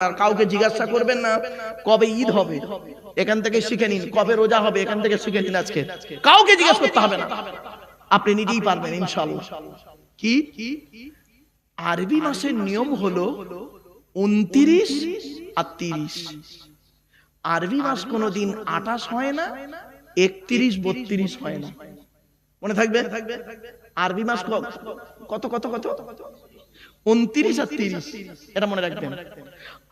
আর কাউকে জিজ্ঞাসা করবেন না কবে ঈদ হবে, এখান থেকে শিখে নিন। কবে রোজা হবে, এখান থেকে শিখে নিন। আজকে কাউকে জিজ্ঞাসা করতে হবে না, আপনি নিজেই পারবেন ইনশাআল্লাহ। কি আরবি মাসের নিয়ম হলো 29 আর 30। আরবি মাস কোনোদিন 28 হয় না, 31 32 হয় না। মনে থাকবে আরবি মাস কত কত কত 29 আর 30, এটা মনে রাখবেন।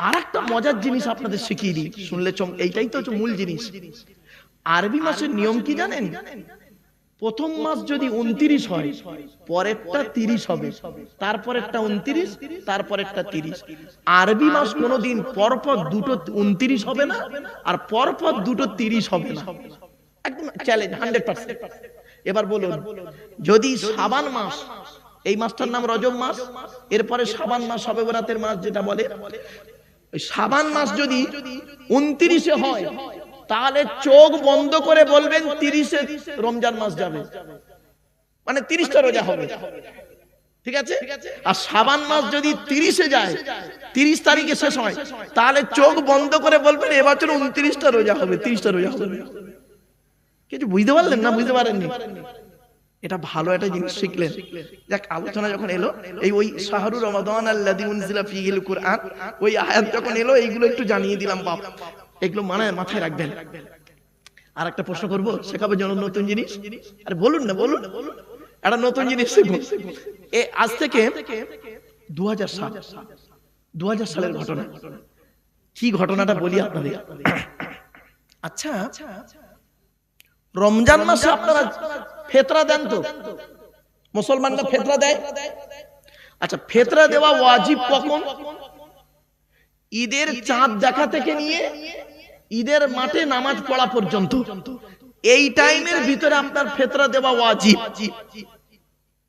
আর একটা মজার জিনিস আপনাদের শিখিয়ে দিই, শুনলে এইটাই তো হচ্ছে মূল জিনিস। আরবি মাসের নিয়ম কি জানেন? প্রথম মাস যদি 29 হয়, পরেরটা 30 হবে, তারপরেরটা 29, তারপরেরটা 30। আরবি মাস কোনোদিন পরপর দুটো 29 হবে না, আর পরপর দুটো 30 হবে না। একদম চ্যালেঞ্জ 100%। এবার বলুন, যদি শাবান মাস, এই মাসটার নাম রজব মাস, এরপরে শাবান মাস, শবে বরাতের মাস যেটা বলে, শাবান মাস যদি 29-এ হয়, তাহলে চোখ বন্ধ করে বলবেন 30-এ রমজান মাস যাবে, মানে 30টা রোজা হবে, ঠিক আছে? আর শাবান মাস যদি 30-এ যায়, 30 তারিখে শেষ হয়, তাহলে চোখ বন্ধ করে বলবেন এবছর 29টা রোজা হবে, 30টা রোজা হবে। কিছু বুঝতে পারলেন না? বুঝতে পারেননি? এটা ভালো একটা জিনিস শিখলেন। যাক, আলোচনা যখন এলো এই ওই শাহরুর রমাদান আল্লাযী উনজিলা ফীহিল কুরআন, ওই আয়াত যখন এলো, এইগুলো একটু জানিয়ে দিলাম বাপ, এগুলো মাথায় রাখবেন। আর একটা প্রশ্ন করব, শেখাবো যেন নতুন জিনিস। আরে বলুন না, বলুন, একটা নতুন জিনিস শিখুন। আজ থেকে 2000 সালের ঘটনা। কি ঘটনাটা বলি আপনাদের। আচ্ছা, রমজান মাসে আপনারা ফিতরা দেন তো? মুসলমানরা ফিতরা দেয়। আচ্ছা, ফিতরা দেওয়া ওয়াজিব কখন? ঈদের চাঁদ দেখা থেকে নিয়ে ঈদের মাঠে নামাজ পড়া পর্যন্ত, এই টাইমের ভিতরে আপনার ফিতরা দেওয়া ওয়াজিব।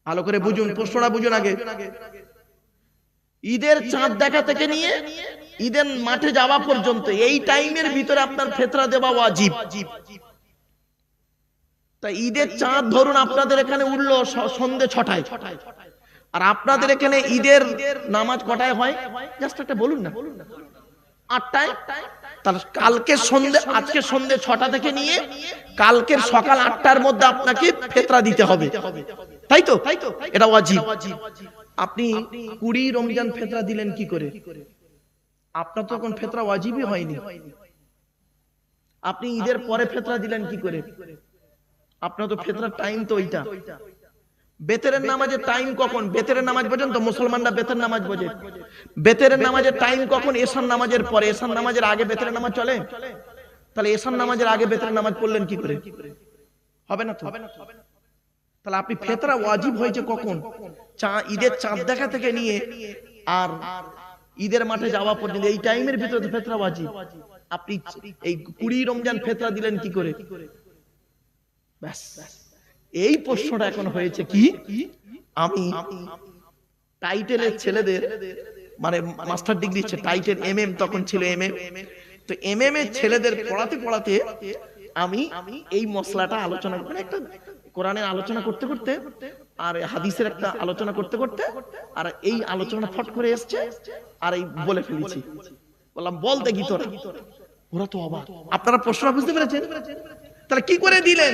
ভালো করে বুঝুন, প্রশ্নটা বুঝুন আগে। ঈদের চাঁদ দেখা থেকে নিয়ে ঈদের মাঠে যাওয়া পর্যন্ত, এই টাইমের ভিতরে আপনার ফিতরা দেওয়া ওয়াজিব। তা ঈদের চাঁদ ধরুন আপনাদের এখানে উঠলো সন্ধ্যে 6টায়, আর আপনাদের এখানে ঈদের নামাজ কটায় হয়? জাস্ট একটা বলুন না, 8টায়। তাহলে কালকে সন্ধ্যে, আজকে সন্ধ্যে 6টা থেকে নিয়ে কালকের সকাল 8টার মধ্যে আপনাকে ফিতরা দিতে হবে, তাই তো? এটা ওয়াজিব। আপনি 20 রমজান ফিতরা দিলেন কি করে? আপনার তো এখন ফিতরা ওয়াজিবই হয়নি। আপনি ঈদের পরে ফিতরা দিলেন কি করে? আপনার তো ফিতরার টাইম তো ওইটা। বেতেরের নামাজের টাইম কখন? বেতেরের নামাজ পর্যন্ত মুসলমানরা বেতের নামাজ বোঝে। বেতেরের নামাজের টাইম কখন? এশার নামাজের পরে। এশার নামাজের আগে বেতেরের নামাজ চলে? তাহলে এশার নামাজের আগে বেতেরের নামাজ পড়লেন কি করে? হবে না তো। তাহলে আপনি ফিতরা ওয়াজিব হয়েছে কখন? ঈদের চাঁদ দেখা থেকে নিয়ে আর ঈদের মাঠে যাওয়া পর্যন্ত, এই টাইমের ভিতরে তো ফিতরা ওয়াজিব। আপনি এই 20 রমজান ফিতরা দিলেন কি করে? ব্যাস, এই প্রশ্নটা এখন হয়েছে কি, আমি টাইটেলের ছেলেদের, মানে মাস্টার ডিগ্রি টাইটেল MM তখন ছিল MM, তো MM এর ছেলেদের পড়াতে পড়াতে আমি এই মশলাটা আলোচনা, মানে একটা কোরআনের আলোচনা করতে করতে আর হাদিসের একটা আলোচনা করতে করতে, আর এই আলোচনা ফট করে এসছে, আর এই বলে ফেলেছি। বললাম বল দেখি তোরা। ওরা তো অবাক। আপনারা প্রশ্ন বুঝতে পেরেছেন? তাহলে কি করে দিলেন?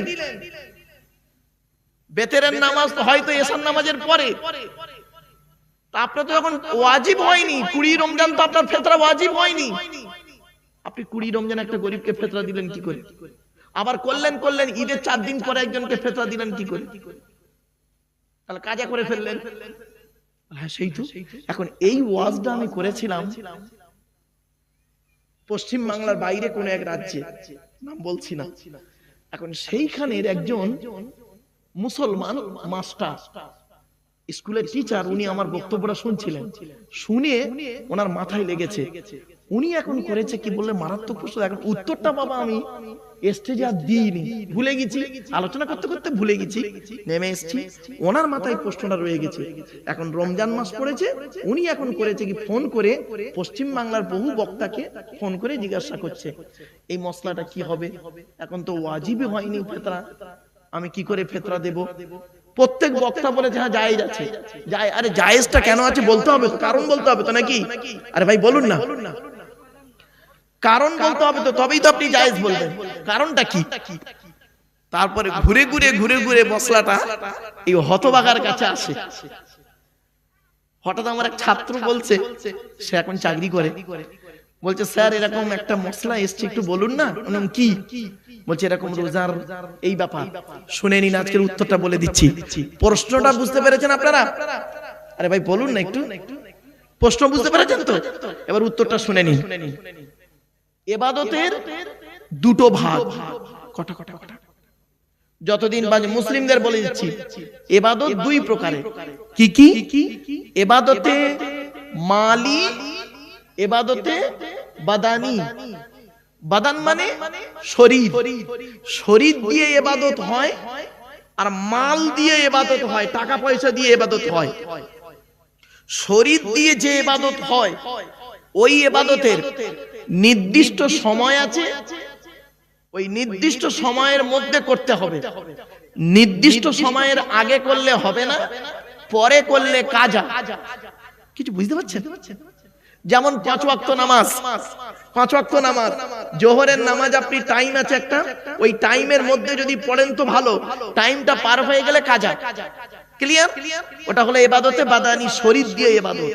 বেতেরের নামাজ তো হয়তো এশার নামাজের পরে, তা আপনার তো এখন ওয়াজিব হয়নি। 20 রমজান তো আপনার ফিতরা ওয়াজিব হয়নি। আপনি 20 রমজান একটা গরিবকে ফিতরা দিলেন কি করে? আবার করলেন ঈদের 4 দিন পরে একজনকে ফিতরা দিলেন কি করে? তাহলে কাজা করে ফেললেন। হ্যাঁ, সেই তো। এখন এই ওয়াজটা আমি করেছিলাম পশ্চিম বাংলার বাইরে কোন এক রাজ্যে, নাম বলছি না। এখন সেইখানের একজন মুসলমান মাস্টার, স্কুলের টিচার, উনি আমার বক্তব্যটা শুনছিলেন। শুনে ওনার মাথায় লেগেছে। উনি এখন করেছে কি বললে মারাত্মক প্রশ্ন। এখন উত্তরটা বাবা আমি স্টেজে আর দিইনি, ভুলে গেছি, আলোচনা করতে করতে ভুলে গেছি, নেমে এসেছি। ওনার মাথায় প্রশ্নটা রয়ে গেছে। এখন রমজান মাস পড়েছে, উনি এখন করেছে কি, ফোন করে পশ্চিম বাংলার বহু বক্তাকে ফোন করে জিজ্ঞাসা করছে এই মশলাটা কি হবে। এখন তো ওয়াজিবই হয়নি ফিতরা, আমি কি করে ফিতরা দেব? প্রত্যেক বক্তা বলেছে হ্যাঁ জায়েজ আছে। আরে জায়েজটা কেন আছে বলতে হবে তো, কারণ বলতে হবে তো নাকি? আরে ভাই বলুন না। কারণ বলতে হবে তো, তবেই তো আপনি জায়েজ বলবেন। কারণটা কি? তারপরে ঘুরে ঘুরে মশলাটা এই হতবাগার কাছে আসে। হঠাৎ আমার এক ছাত্র বলছে, সে এখন চাকরি করে, বলছে স্যার এরকম একটা মশলা এসছে, একটু বলুন না। কি? বলছে এরকম রোজার এই ব্যাপার। শুনে নিন, আজকের উত্তরটা বলে দিচ্ছি। প্রশ্নটা বুঝতে পেরেছেন আপনারা? আরে ভাই বলুন না একটু, প্রশ্ন বুঝতে পেরেছেন তো? এবার উত্তরটা শুনে নিন। ইবাদতের দুটো ভাগ। কটা? যতদিন বাজে মুসলিমদের বলে দিচ্ছি, ইবাদত দুই প্রকারের। কি? ইবাদতে মালি, ইবাদতে বাদানি। বাদান মানে শরীর, শরীর দিয়ে ইবাদত হয়, আর মাল দিয়ে ইবাদত হয়, টাকা পয়সা দিয়ে ইবাদত হয়। শরীর দিয়ে যে ইবাদত হয়, ওই ইবাদতের নির্দিষ্ট সময় আছে, ওই নির্দিষ্ট সময়ের মধ্যে করতে হবে। নির্দিষ্ট সময়ের আগে করলে হবে না, পরে করলে কাজা। কিছু বুঝতে পারছেন? যেমন 5 ওয়াক্ত নামাজ, 5 ওয়াক্ত নামাজ, জোহরের নামাজ আপনি টাইম আছে একটা, ওই টাইমের মধ্যে যদি পড়েন তো ভালো, টাইমটা পার হয়ে গেলে কাজা। ক্লিয়ার? ওটা হলো ইবাদতে বাদানি, শরীর দিয়ে ইবাদত।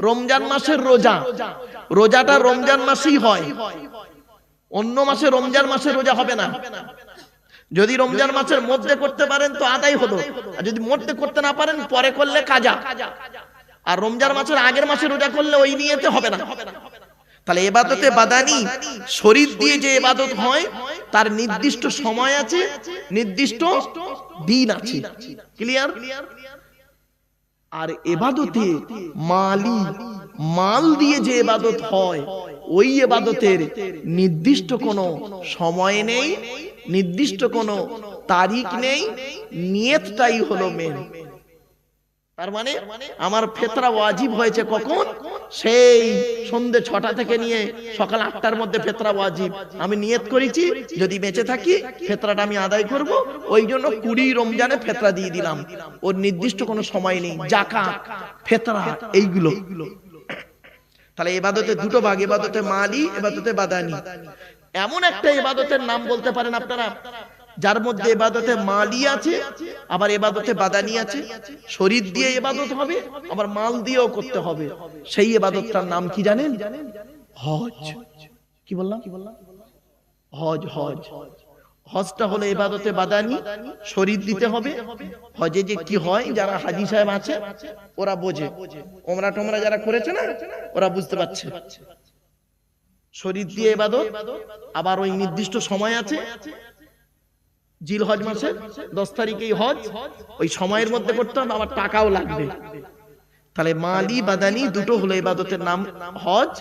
রমজান মাসের রোজা, রোজাটা রমজান মাসেই হয়, অন্য মাসে রমজান মাসে রোজা হবে না। যদি রমজান মাসের মধ্যে করতে পারেন তো আদায় হলো, আর যদি মধ্যে করতে না পারেন পরে করলে কাজা। আর রমজান মাসের আগের মাসে রোজা করলে ওই নিয়তে হবে না। তাহলে ইবাদতে বাদানি, শরীর দিয়ে যে ইবাদত হয় তার নির্দিষ্ট সময় আছে, নির্দিষ্ট দিন আছে। ক্লিয়ার? আর ইবাদতে মালি, মাল দিয়ে যে ইবাদত হয়, ওই ইবাদতের নির্দিষ্ট কোনো সময় নেই, নির্দিষ্ট কোনো তারিখ নেই, নিয়তটাই হলো মেন। তার মানে আমার ফিতরা ওয়াজিব হয়েছে কখন? সেই সন্ধ্যে 6টা থেকে নিয়ে সকাল 8টার মধ্যে ফিতরা ওয়াজিব। আমি নিয়ত করেছি যদি বেঁচে থাকি ফিতরাটা আমি আদায় করব, ওই জন্য 20 রমজানে ফিতরা দিয়ে দিলাম। ওর নির্দিষ্ট কোনো সময় নেই। যাকাত, ফিতরা, এইগুলো। তাহলে ইবাদতে দুটো ভাগ, ইবাদতে মালি, ইবাদতে বাদানি। এমন একটা ইবাদতের নাম বলতে পারেন আপনারা যার মধ্যে ইবাদতে মালি আছে, আবার ইবাদতে বাদানি আছে। শরীর দিয়ে ইবাদত হবে, আবার মাল দিয়েও করতে হবে। সেই ইবাদতটার নাম কি জানেন? হজ। কি বললাম? হজ। হজ, হজটা হলো ইবাদতে বাদানি, শরীর দিতে হবে। হজে যে কি হয়, যারা হাজী সাহেব আছে ওরা বোঝে, ওমরা টোমরা যারা করেছে না ওরা বুঝতে পারছে। শরীর দিয়ে ইবাদত, আবার ওই নির্দিষ্ট সময় আছে। জিলহজ মাসের 10 তারিখেই হজ, ওই সময়ের মধ্যে করতে হবে, আবার টাকাও লাগবে। তাহলে মালি বাদানি দুটো হলো ইবাদতের নাম, হজ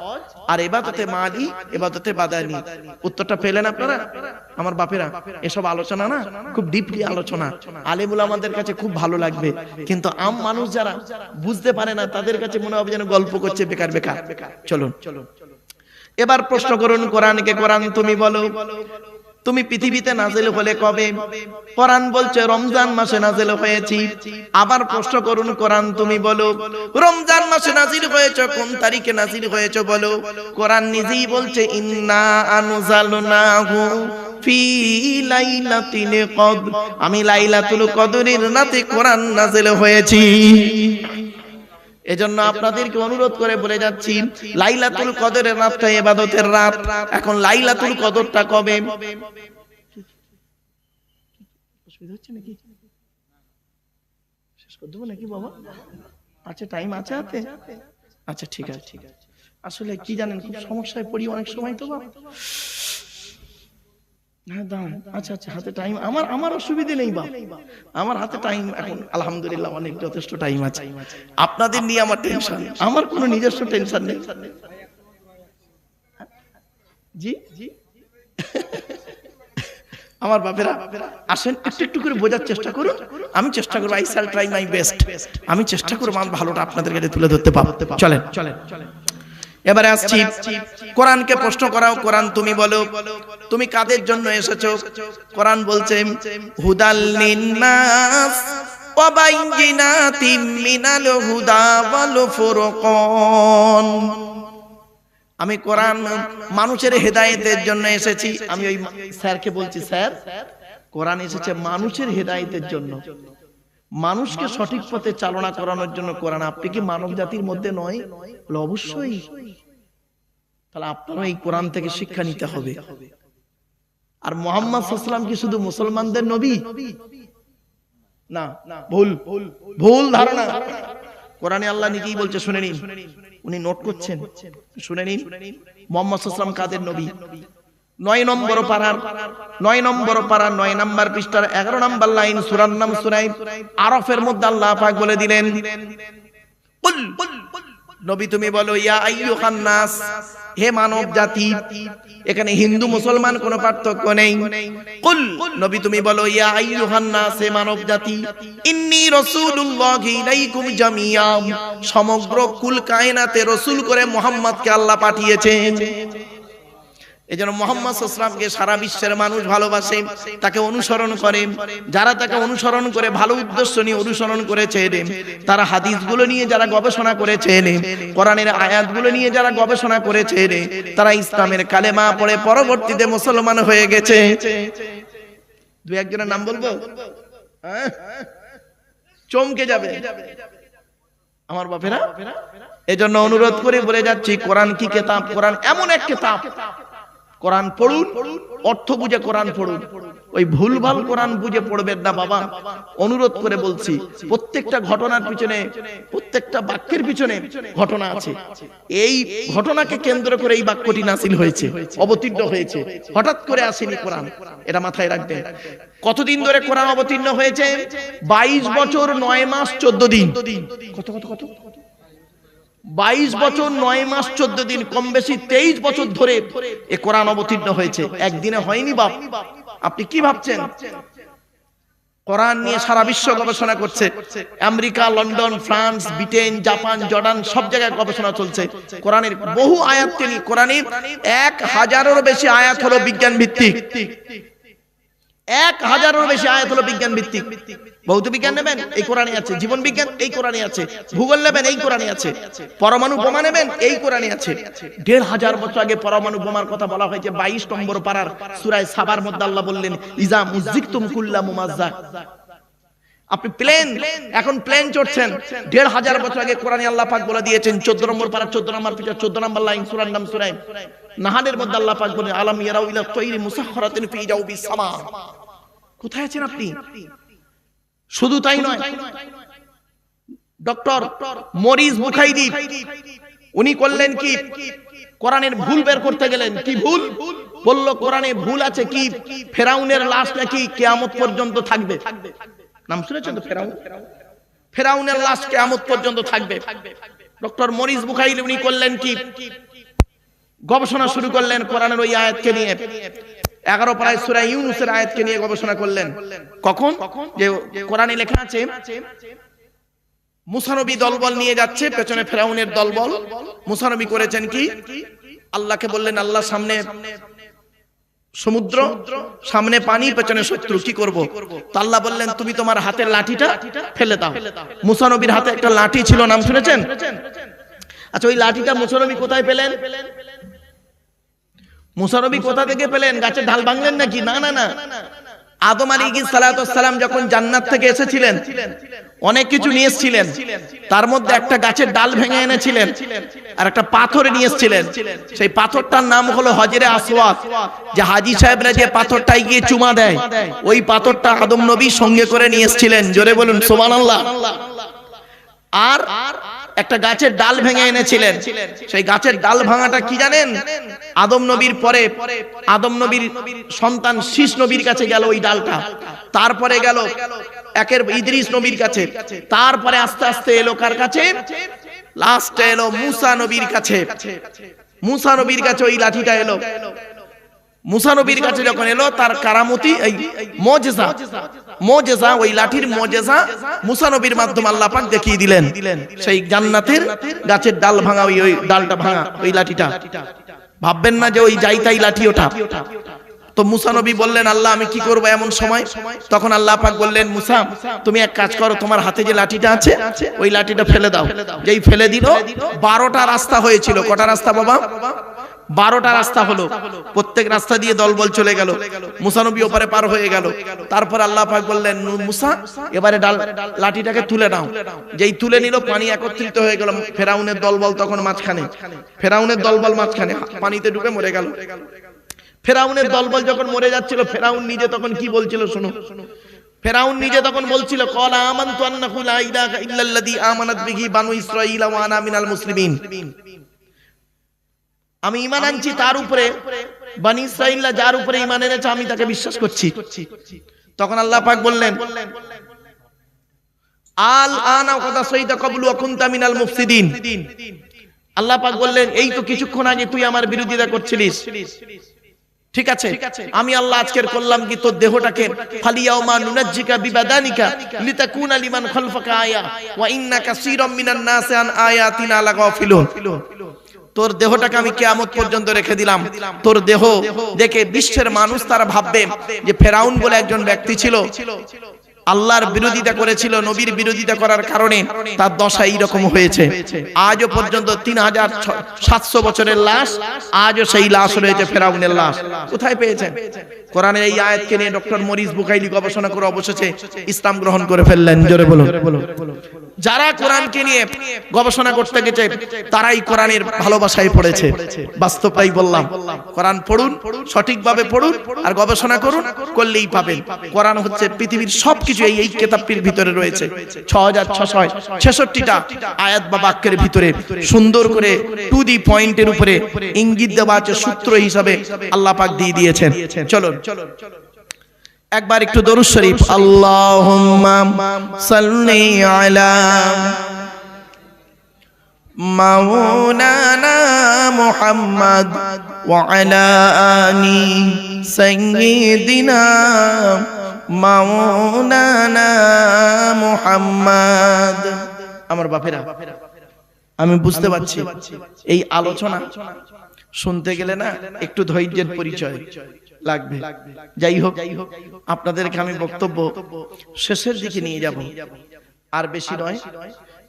আর ইবাদতে মালি, ইবাদতে বাদানি। উত্তরটা পেলেন আপনারা? আমার বাপেরা, এসব আলোচনা না খুব ডিপলি আলোচনা, আলেমুল আমাদের কাছে খুব ভালো লাগবে, কিন্তু আম মানুষ যারা বুঝতে পারে না তাদের কাছে মনে হবে যেন গল্প করছে বেকার বেকার। চলুন এবার প্রশ্ন করুন কোরআনকে। কোরআন তুমি বলো, তুমি পৃথিবীতে নাজিল হলে কবে? কোরআন বলছে রমজান মাসে নাজিল হয়েছি। আবার প্রশ্ন করুন কোরআন তুমি বলো, রমজান মাসে নাজিল হয়েছে, কোন তারিখে নাজিল হয়েছে বলো? কোরআন নিজেই বলছে ইন্না আনজালনাহু ফি লাইলাতিল কদর, আমি লাইলাতুল কদরের রাতে কোরআন নাজিল হয়েছি। এজন্য আপনাদেরকে অনুরোধ করে বলে যাচ্ছি, লাইলাতুল কদরের রাতটা ইবাদতের রাত। এখন লাইলাতুল কদরটা কবে? শেষ করে দেবো নাকি বাবা? আচ্ছা টাইম আছে হাতে? আচ্ছা ঠিক আছে। আসলে কি জানেন, খুব সমস্যায় পড়ি অনেক সময় তো বাবা। হ্যাঁ দাম। আচ্ছা হাতে টাইম, আমার অসুবিধে নেই বাবা, আমার হাতে টাইম এখন আলহামদুলিল্লাহ অনেক যথেষ্ট টাইম আছে। আপনাদের নিয়ে আমার টেনশন, আমার কোনো নিজস্ব টেনশন নেই। জি আমার বাপেরা আসেন, একটু করে বোঝার চেষ্টা করুন। আমি চেষ্টা করবো, I shall try my best. আমি চেষ্টা করবো আমার ভালোটা আপনাদের কাছে তুলে ধরতে পারবো। চলেন এবারে আসছি, কোরআনকে প্রশ্ন করাও। কোরআন তুমি বলো, তুমি কাদের জন্য এসেছো? কোরআন বলছে হুদাল লিন্নাস ওয়া বাইয়িনাতিম মিনাল হুদা ওয়াল ফুরকান, আমি কোরআন মানুষের হেদায়েতের জন্য এসেছি। আমি ওই স্যারকে বলছি, স্যার কোরআন এসেছে মানুষের হেদায়েতের জন্য, মানুষকে সঠিক পথে চালনা করানোর জন্য কোরআন। আপনি কি মানব জাতির মধ্যে নয়? অবশ্যই। তাহলে আপনারা এই কোরআন থেকে শিক্ষা নিতে হবে। আর মুহাম্মদ সাল্লাল্লাহু আলাইহি ওয়াসাল্লাম কি শুধু মুসলমানদের নবী? না, ভুল ধারণা। কোরআনে আল্লাহ নিজেই বলছে, শুনে নিন। উনি নোট করছেন, শুনে নিন। মুহাম্মদ সাল্লাল্লাহু আলাইহি ওয়াসাল্লাম কাদের নবী? 9 নম্বর পারার 9 নম্বর পৃষ্ঠার 11 নম্বর লাইন, সূরার নাম সূরা আরাফের মধ্যে আল্লাহ পাক বলে দিলেন, কুল নবী তুমি বলো, ইয়া আইয়ুহান নাস, হে মানব জাতি। এখানে হিন্দু মুসলমান কোনো পার্থক্য নেই। কুল নবী তুমি বলো, ইয়া আইয়ুহান নাস, হে মানব জাতি, ইন্নী রাসূলুল্লাহি ইলাইকুম জামিয়া, সমগ্র কুল কায়নাতে রাসূল করে মুহাম্মদকে আল্লাহ পাঠিয়েছেন। এজন্য মুহাম্মদ সাল্লাল্লাহু আলাইহি ওয়াসাল্লামকে সারা বিশ্বের মানুষ ভালোবাসে, তাকে অনুসরণ করে। যারা তাকে অনুসরণ করে ভালো উদ্দেশ্য নিয়ে অনুসরণ করেছে, তারা হাদিসগুলো নিয়ে যারা গবেষণা করেছে, কোরআনের আয়াতগুলো নিয়ে যারা গবেষণা করেছে, তারা ইসলামের কালেমা পড়ে পরবর্তীতে মুসলমান হয়ে গেছে। দুই একজনের নাম বলবো, চমকে যাবে আমার বাপেরা। এজন্য অনুরোধ করে বলে যাচ্ছি, কোরআন কি কিতাব? কোরআন এমন এক কিতাব, কোরআন পড়ুন, অর্থ বুঝে কোরআন পড়ুন। ওই ভুলভাল কোরআন বুঝে পড়বেন না বাবা, অনুরোধ করে বলছি। প্রত্যেকটা ঘটনার পিছনে, প্রত্যেকটা বাক্যের পিছনে ঘটনা আছে। এই ঘটনাকে কেন্দ্র করে এই বাক্যটি নাযিল হয়েছে, অবতীর্ণ হয়েছে, হঠাৎ করে আসেনি কোরআন। এটা মাথায় রাখবেন। কতদিন ধরে কোরআন অবতীর্ণ হয়েছে? 22 বছর 9 মাস 14 দিন। কত 22 বছর 9 মাস 14 দিন, কম বেশি 23 বছর ধরে এ কোরআন অবতীর্ণ হয়েছে। একদিনে হয়নি বাপ। আপনি কি ভাবছেন? কোরআন নিয়ে সারা বিশ্ব গবেষণা করছে। America, London, France, Britain, Japan, Jordan, সব জায়গায় গবেষণা চলছে। কোরআনের বহু আয়াত তিনি, কোরআনের 1000-এরও বেশি আয়াত হলো বিজ্ঞান ভিত্তিক। 1000-এরও বেশি আয়াত হলো বিজ্ঞান ভিত্তিক। ভৌত বিজ্ঞান নেবেন, এই কোরআনে আছে। জীবন বিজ্ঞান, এই কোরআনে আছে। ভূগোল নেবেন, এই কোরআনে আছে। পরমাণু বোমা নেবেন, এই কোরআনে আছে। 1500 বছর আগে পরমাণু বোমার কথা বলা হয়েছে 22 নম্বর পারার সূরা সাবার মধ্যে আল্লাহ বললেন, ইজা মুযিকতুম কুল্লা মুমাজ্জাক। আপনি প্লেন, এখন প্লেন চড়ছেন, 1500 বছর আগে কোরআনে আল্লাহ পাক বলে দিয়েছেন। 14 নম্বর পারা 14 নম্বর পৃষ্ঠা 14 নম্বর লাইন, সূরার নাম সূরা নাহলের মধ্যে আল্লাহ পাক বলেন, আলাম ইয়ারাউ ইলা তায়রি মুসাখখারাতিন ফি জাওবিস সামা। কোথায় আছেন আপনি? শুধু তাই নয়, ডক্টর মরিস বুখাইরি উনি করলেন কি, কোরআনের ভুল বের করতে গেলেন। কি ভুল বলল? কোরআনে ভুল আছে কি, ফেরাউনের লাশ নাকি কিয়ামত পর্যন্ত থাকবে। নাম শুনেছেন তো? ফেরাউনের লাশ কিয়ামত পর্যন্ত থাকবে। ডক্টর মরিস বুখাইরি উনি করলেন কি, গবেষণা শুরু করলেন কোরআনের ওই আয়াতকে নিয়ে। 11 পারায় সূরা ইউনূসের আয়াতকে নিয়ে গবেষণা করলেন। কখন? যে কোরআনে লেখা আছে মুসা নবী দলবল নিয়ে যাচ্ছে, পেছনে ফেরাউনের দলবল। মুসা নবী করেছেন কি, আল্লাহকে বললেন, আল্লাহ সামনে সমুদ্র, সামনে পানি, পেছনে শত্রু, কি করব? তো আল্লাহ বললেন, তুমি তোমার হাতের লাঠিটা ফেলে দাও। মুসা নবীর হাতে একটা লাঠি ছিল, নাম শুনেছেন? আচ্ছা, ওই লাঠিটা মুসা নবী কোথায় পেলেন? মুসা নবী কোথা থেকে পেলেন? গাছের ঢাল ভাঙলেন নাকি? না না না, আদম আলাইহিস সালাম যখন জান্নাত থেকে এসেছিলেন, অনেক কিছু নিয়ে এসেছিলেন। তার মধ্যে একটা গাছের ডাল ভেঙে এনেছিলেন, আর একটা পাথর নিয়ে এসেছিলেন। সেই পাথরটার নাম হলো হজরে আসওয়াদ। যে হাজী সাহেবরা যে পাথরটায় গিয়ে চুমা দেয়, ওই পাথরটা আদম নবী সঙ্গে করে নিয়ে এসেছিলেন। জোরে বলুন সুবহানাল্লাহ। আর একটা গাছের ডাল ভেঙে এনেছিলেন। সেই গাছের ডাল ভাঙাটা কি জানেন? আদম নবীর পরে আদম নবীর সন্তান শীষ নবীর কাছে গেল ওই ডালটা, তারপরে গেল একের ইদ্রিস নবীর কাছে, তারপরে আস্তে আস্তে এলো কার কাছে? লাস্টে এলো মুসা নবীর কাছে। মুসা নবীর কাছে ওই লাঠিটা এলো। মুসা নবীর কাছে যখন এলো, তার কারামতি, এই মুজিজা, ওই লাঠির মুজিজা মুসা নবীর মাধ্যমে আল্লাহ পাক দেখিয়ে দিলেন। সেই জান্নাতের গাছের ডাল ভাঙা, ওই ডালটা ভাঙা, ওই লাঠিটা। ভাববেন না যে ওই যাইতাই লাঠি ওটা। তো মুসা নবী বললেন আল্লাহ আমি কি করব এমন সময়? তখন আল্লাহ পাক বললেন মুসা তুমি এক কাজ করো, তোমার হাতে যে লাঠিটা আছে ওই লাঠিটা ফেলে দাও। যেই ফেলে দিল 12টা রাস্তা হয়েছিল। কটা রাস্তা বাবা? 12টা রাস্তা হলো। প্রত্যেক রাস্তা দিয়ে দলবল চলে গেল। মুসা নবী ওপারে পার হয়ে গেল। তারপর আল্লাহ পাক বললেন মুসা এবারে লাঠিটাকে তুলে নাও। যেই তুলে নিল পানি একত্রিত হয়ে গেল। ফেরাউনের দলবল তখন মাঝখানে, ফেরাউনের দলবল মাঝখানে পানিতে ঢুকে মরে গেল। ফেরাউনের দলবল যখন মরে যাচ্ছিল, ফেরাউন নিজে তখন কি বলছিল শুনো। ফেরাউন নিজে তখন বলছিল ক্বালা আমানতু আন্নাহু লা ইলাহা ইল্লাল্লাযী আমানাত বিহি বানু ইসরাঈল ওয়া আনা মিনাল মুসলিমিন। আমি ঈমান আনছি তার উপরে, বনি ইসরাঈলরা যার উপরে ঈমান এনেছে আমি তাকে বিশ্বাস করছি। তখন আল্লাহ পাক বললেন আল আনা কদ আসাইতা ক্বাবলু ওয়া কুনতা মিনাল মুফসিদিন। আল্লাহ পাক বললেন এই তো কিছুক্ষণ আগে তুই আমার বিরোধিতা করছিলিস, ঠিক আছে আমি আল্লাহ আজকের করলাম কি তোর দেহটাকে ফালিয়াউমা নুনাজ্জিকা বিবাদানিকা লিতাকুনা লিমান খালফাকা আয়া ওয়া ইন্না কাসীরাম মিনান নাসি আন আয়াতিনা লাগাফিলুন। তোর দেহটাকে আমি কিয়ামত পর্যন্ত রেখে দিলাম। তোর দেহ দেখে বিশ্বের মানুষ তারা ভাববে যে ফেরাউন বলে একজন ব্যক্তি ছিল, আল্লাহর বিরোধিতা করেছিল, নবীর বিরোধিতা করার কারণে তার দশা এইরকম হয়েছে। আজও পর্যন্ত 3700 বছরের লাশ, আজও সেই লাশ রয়েছে ফেরাউনের লাশ। কোথায় পেয়েছেন? কোরআনের এই আয়াতকে নিয়ে ডক্টর মরিস বুখাইলি গবেষণা করে অবশেষে ইসলাম গ্রহণ করে ফেললেন। জোরে বলুন। যারা কোরআনকে নিয়ে গবেষণা করতে গেছে তারাই কোরআনের ভালোবাসায় পড়েছে। বাস্তবটাই বললাম। কোরআন পড়ুন, সঠিকভাবে পড়ুন আর গবেষণা করুন, করলেই পাবেন। কোরআন হচ্ছে পৃথিবীর সবকিছু এই কিতাবটির ভিতরে রয়েছে। 6666টা আয়াত বা বাক্যের ভিতরে সুন্দর করে টু দি পয়েন্টের উপরে ইঙ্গিত দেওয়া আছে, সূত্র হিসাবে আল্লাহ পাক দিয়ে দিয়েছেন। চলুন একবার একটু দরুদ শরীফ। আল্লাহুম্মা সাল্লি আলা মাওলানা মুহাম্মদ ওয়া আলা আলি সাইয়্যিদিনা মাওলানা মুহাম্মদ। আমার বাপেরা, আমি বুঝতে পারছি এই আলোচনা শুনতে গেলে না একটু ধৈর্যের পরিচয় লাগবে। যাই হোক, আপনাদেরকে আমি বক্তব্য শেষের দিকে নিয়ে যাব, আর বেশি নয়।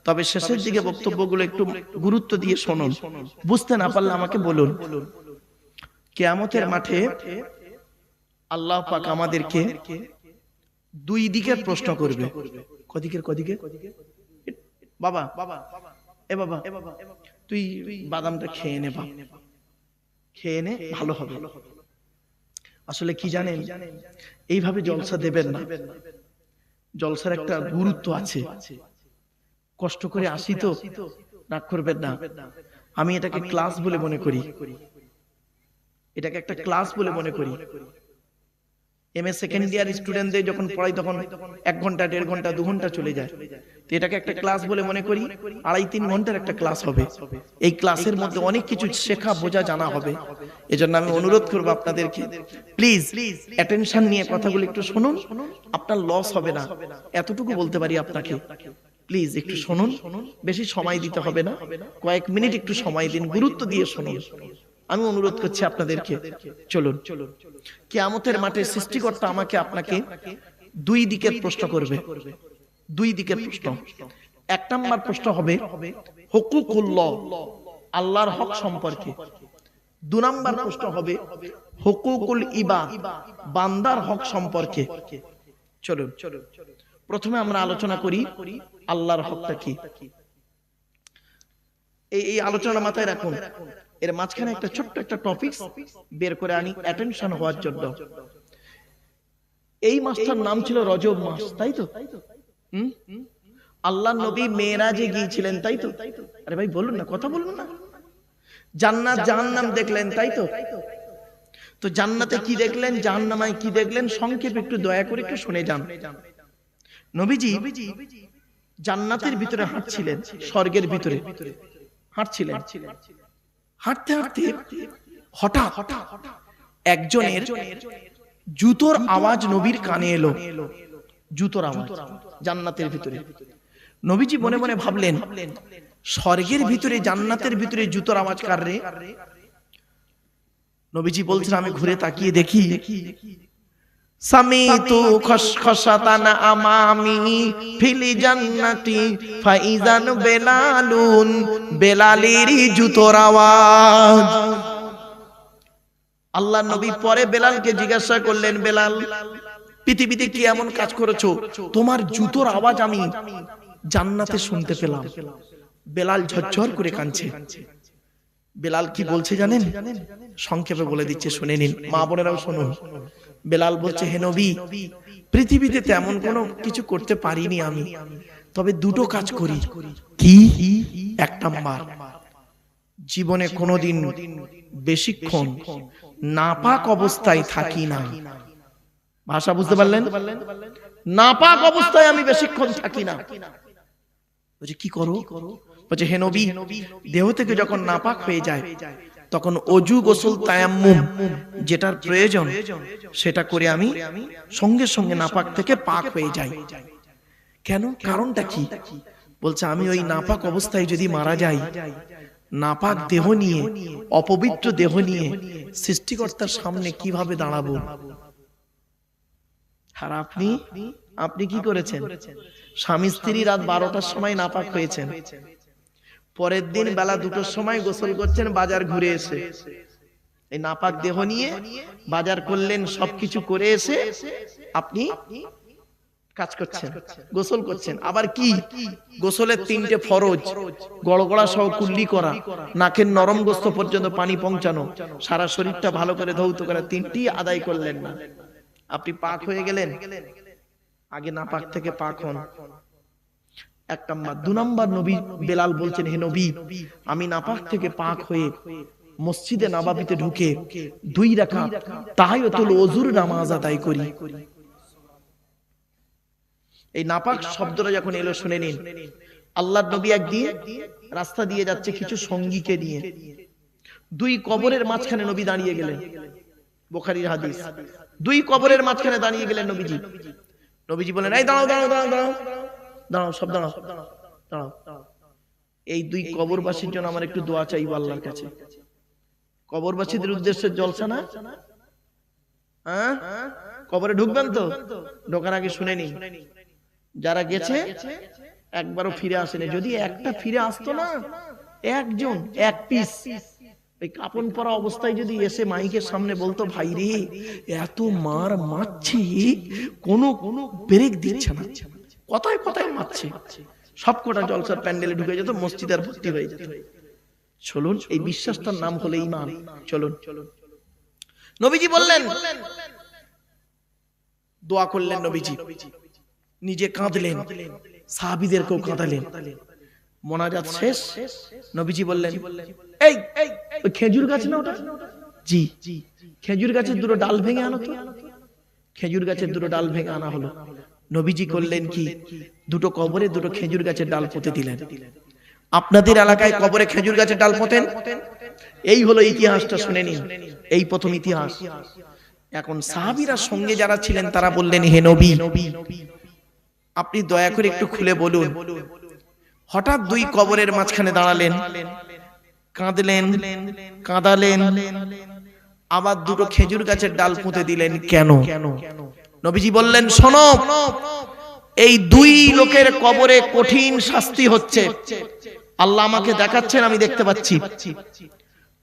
তবে শেষের দিকে বক্তব্যগুলো একটু গুরুত্ব দিয়ে শুনুন। বুঝতে না পারলে আমাকে বলুন। কিয়ামতের মাঠে আল্লাহ পাক আমাদেরকে দুই দিকের প্রশ্ন করবে। কদিকে বাবা, এ বাবা তুই বাদামটা খেয়ে নে, খেয়ে নে, ভালো হবে। আসলে কি জানেন, এইভাবে জলসা দেবেন না। জলসার একটা গুরুত্ব আছে। কষ্ট করে আসি তো, রাগ করবেন না। আমি এটাকে ক্লাস বলে মনে করি, এটাকে একটা ক্লাস বলে মনে করি। এমএ সেকেন্ড ইয়ার স্টুডেন্টদের যখন পড়াই তখন 1 ঘন্টা, 1.5 ঘন্টা, 2 ঘন্টা চলে যায়। তো এটাকে একটা ক্লাস বলে মনে করি। 2.5-3 ঘন্টার একটা ক্লাস হবে। এই ক্লাসের মধ্যে অনেক কিছু শেখা, বোঝা, জানা হবে। এজন্য আমি অনুরোধ করব আপনাদেরকে, প্লিজ অ্যাটেনশন নিয়ে কথাগুলো একটু শুনুন, আপনার লস হবে না। এতটুকু বলতে পারি আপনাকে, প্লিজ একটু শুনুন। বেশি সময় দিতে হবে না, কয়েক মিনিট একটু সময় দিন, গুরুত্ব দিয়ে শুনুন। আমি অনুরোধ করছি আপনাদেরকে। চলুন, কিয়ামতের মাঠে সৃষ্টিকর্তা আমাকে আপনাকে দুই দিকের প্রশ্ন করবে। দুই দিকের প্রশ্ন। 1 নাম্বার প্রশ্ন হবে হুকুকুল্লাহ, আল্লাহর হক সম্পর্কে। 2 নাম্বার প্রশ্ন হবে হুকুকুল ইবাদ, বান্দার হক সম্পর্কে। চলুন প্রথমে আমরা আলোচনা করি আল্লাহর হকটা কি। এই আলোচনা মাথায় রাখুন। এর মাঝখানে একটা ছোট্ট একটা টপিক বের করে আনি অ্যাটেনশন হওয়ার জন্য। এই মাসটার নাম ছিল রজব মাস, তাই তো? আল্লাহ নবী মেরাজে গিয়েছিলেন, তাই তো? আরে ভাই বলুন না, কথা বলুন না। জান্নাত জাহান্নাম দেখলেন, তাই তো? তো জান্নাতে কি দেখলেন, জাহান্নামায় কি দেখলেন, সংক্ষেপে একটু দয়া করে একটু শুনে যান। নবীজি জান্নাতের ভিতরে হাঁটছিলেন, স্বর্গের ভিতরে হাঁটছিলেন। হাঁটতে হাঁটতে হঠাৎ একজনের জুতোর আওয়াজ নবীর কানে এলো। জুতোর আওয়াজ জান্নাতের ভিতরে। নবীজি মনে মনে ভাবলেন, স্বর্গের ভিতরে, জান্নাতের ভিতরে জুতোর আওয়াজ কার রে? নবীজি বলছেন আমি ঘুরে তাকিয়ে দেখি সামিতু খসখসাতান আমামি ফিল জান্নাতি ফাইজান বেলালুন, বেলালের জুতোর আওয়াজ। আল্লাহ নবী পরে বেলালকে জিজ্ঞাসা করলেন, বেলাল পৃথিবীতে কি এমন কাজ করেছো তোমার জুতোর আওয়াজ আমি জান্নাতে শুনতে পেলাম? বেলাল ঝরঝর করে কাঁদছে। বেলাল কি বলছে জানেন? সংক্ষেপে বলে দিচ্ছে, শুনে নিন, মা বোনেরাও শুনুন। বেলাল বলছে, হে নবী, পৃথিবীতে তেমন কোনো কিছু করতে পারিনি আমি, তবে দুটো কাজ করি। কি? এক নাম্বার, জীবনে কোনোদিন বেশিক্ষণ নাপাক অবস্থায় থাকি না। ভাষা বুঝতে পারলেন? নাপাক অবস্থায় আমি বেশিক্ষণ থাকি না। বলছে কি করো? বলছে হে নবী, দেহ থেকে যখন নাপাক হয়ে যায় তখন অজু, গোসল, তায়াম্মুম যেটার প্রয়োজন সেটা করে আমি সঙ্গে সঙ্গে নাপাক থেকে পাক হয়ে যাই। কেন? কারণটা কি? বলছে আমি ওই নাপাক অবস্থায় যদি মারা যাই, নাপাক দেহ নিয়ে, অপবিত্র দেহ নিয়ে সৃষ্টিকর্তার সামনে কিভাবে দাঁড়াবো? আর আপনি কি করেছেন? স্বামী স্ত্রী রাত 12টার সময় নাপাক হয়েছেন, পরের দিন বেলা 2টোর সময় গোসল করছেন বাজার ঘুরে এসে, এই নাপাক দেহ নিয়ে বাজার করলেন, সবকিছু করে এসে আপনি কাজ করছেন, গোসল করছেন। আবার কি? গোসলের 3টে ফরজ, গড়গড়া সহ কুল্লি করা, নাকের নরম গোস্ত পর্যন্ত পানি পৌঁছানো, সারা শরীরটা ভালো করে ধৌত করা, 3টি আদায় করলেন না। আপনি পাক হয়ে গেলেন। আগে নাপাক থেকে পাক হন, 1 নাম্বার। 2 নাম্বার, নবী বেলাল বলছেন, হে নবী, আমি নাপাক থেকে পাক হয়ে মসজিদে নববীতে ঢুকে 2 রাকাত তাহিয়াতুল ওযুর নামাজ আদায় করি। এই নাপাক শব্দটা যখন এলো শুনে নিন। আল্লাহর নবী একদিন রাস্তা দিয়ে যাচ্ছে কিছু সঙ্গীকে নিয়ে, 2 কবরের মাঝখানে নবী দাঁড়িয়ে গেলেন। বুখারীর হাদিস। 2 কবরের মাঝখানে দাঁড়িয়ে গেলেন নবীজি। নবীজি বলেন, এই দাঁড়াও দাঁড়াও দাঁড়াও দাঁড়াও দাঁড়াও, সব দাঁড়াও দাঁড়াও। এই 2 কবরবাসীর জন্য আমার একটু দোয়া চাইবো আল্লাহর কাছে। কবরবাসীদের উদ্দেশ্যে জলসা না? হ্যাঁ, কবরে ঢুকবেন তো? ঢোকার আগে শুনে নিন, যারা গেছে একবারও ফিরে আসেনি, যদি একটা ফিরে আসতো না, একজন 1 পিস এই কাপন পরা অবস্থায় যদি এসে মাইকের সামনে বলতো, ভাই রে এত মার মারছি, কোনো ব্রেক দিচ্ছে না, কথায় কথায় মারছে, সবকটা জলসার প্যান্ডেলে ঢুকে যেত, মসজিদের ভর্তি হয়ে যেত। চলুন, এই বিশ্বাসটার নাম হলো ঈমান। চলুন, নবীজি বললেন, দোয়া করলেন নবীজি, নিজে কাঁদলেন, সাহাবীদেরকেও কাঁদালেন। মোনাজাত শেষ, নবীজি বললেন, এই ওই খেজুর গাছ না ওটা? জি, খেজুর গাছের 2টো ডাল ভেঙে আনো তো। খেজুর গাছের 2টো ডাল ভেঙে আনা হলো। নবীজি করলেন কি, 2টো কবরে 2টো খেজুর গাছের ডাল পুঁতে দিলেন। আপনাদের এলাকায় কবরে খেজুর গাছের ডাল পোঁতেন? এই হলো ইতিহাসটা, শুনে নিন, এই প্রথম ইতিহাস। এখন সাহাবীরা সঙ্গে যারা ছিলেন তারা বললেন, হে নবী, আপনি দয়া করে একটু খুলে বলুন। হঠাৎ 2 কবরের মাঝখানে দাঁড়ালেন, কাঁদলেন, কাঁদালেন, আবার 2টো খেজুর গাছের ডাল পুঁতে দিলেন, কেন? নবীজি বললেন, শোনো, এই 2 লোকের কবরে কঠিন শাস্তি হচ্ছে, আল্লাহ আমাকে দেখাচ্ছেন, আমি দেখতে পাচ্ছি।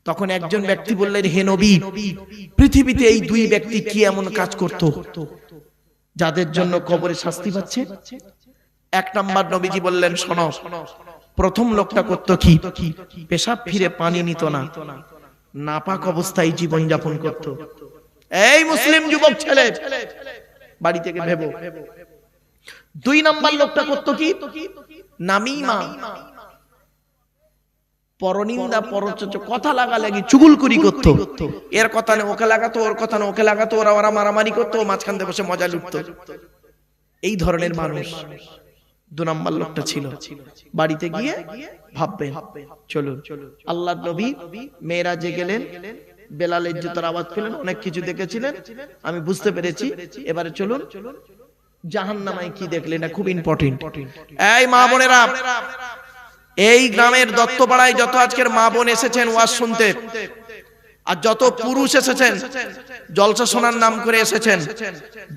তখন একজন ব্যক্তি বললেন, হে নবী, পৃথিবীতে এই 2 ব্যক্তি কি এমন কাজ করত যাদের জন্য কবরে শাস্তি পাচ্ছে? 1 নাম্বার, নবীজি বললেন, শোনো, প্রথম লোকটা করত কি, পেশাব ফিরে পানি নিত না, নাপাক অবস্থায় জীবন যাপন করত। এই মুসলিম যুবক ছেলে, বাড়ি থেকে ভেবো। 2 নাম্বার লোকটা করত কি, নামিমা, পরনিন্দা, পরচর্চা, কথা লাগালাগি, চুগলখড়ি করত। এর কথা না ওকে লাগাতো, ওর কথা না ওকে লাগাতো, ওরা মারামারি করতো, মাঝখান দিয়ে বসে মজা লুটতো। এই ধরনের মানুষ 2 নাম্বার লোকটা ছিল। বাড়িতে গিয়ে ভাববেন। চলুন, আল্লাহর নবী মেরাজে গেলেন, বেলালের জুতার আওয়াজ পেলেন, অনেক কিছু দেখেছিলেন, আমি বুঝতে পেরেছি। এবারে চলুন, জাহান্নামে কি দেখলেন, এটা খুব ইম্পর্টেন্ট। এই মা বোনেরা, এই গ্রামের দত্তপাড়ায় যত আজকের মা বোন এসেছেন ওয়াজ শুনতে, আর যত পুরুষ এসেছেন জলসা শোনার নাম করে এসেছেন,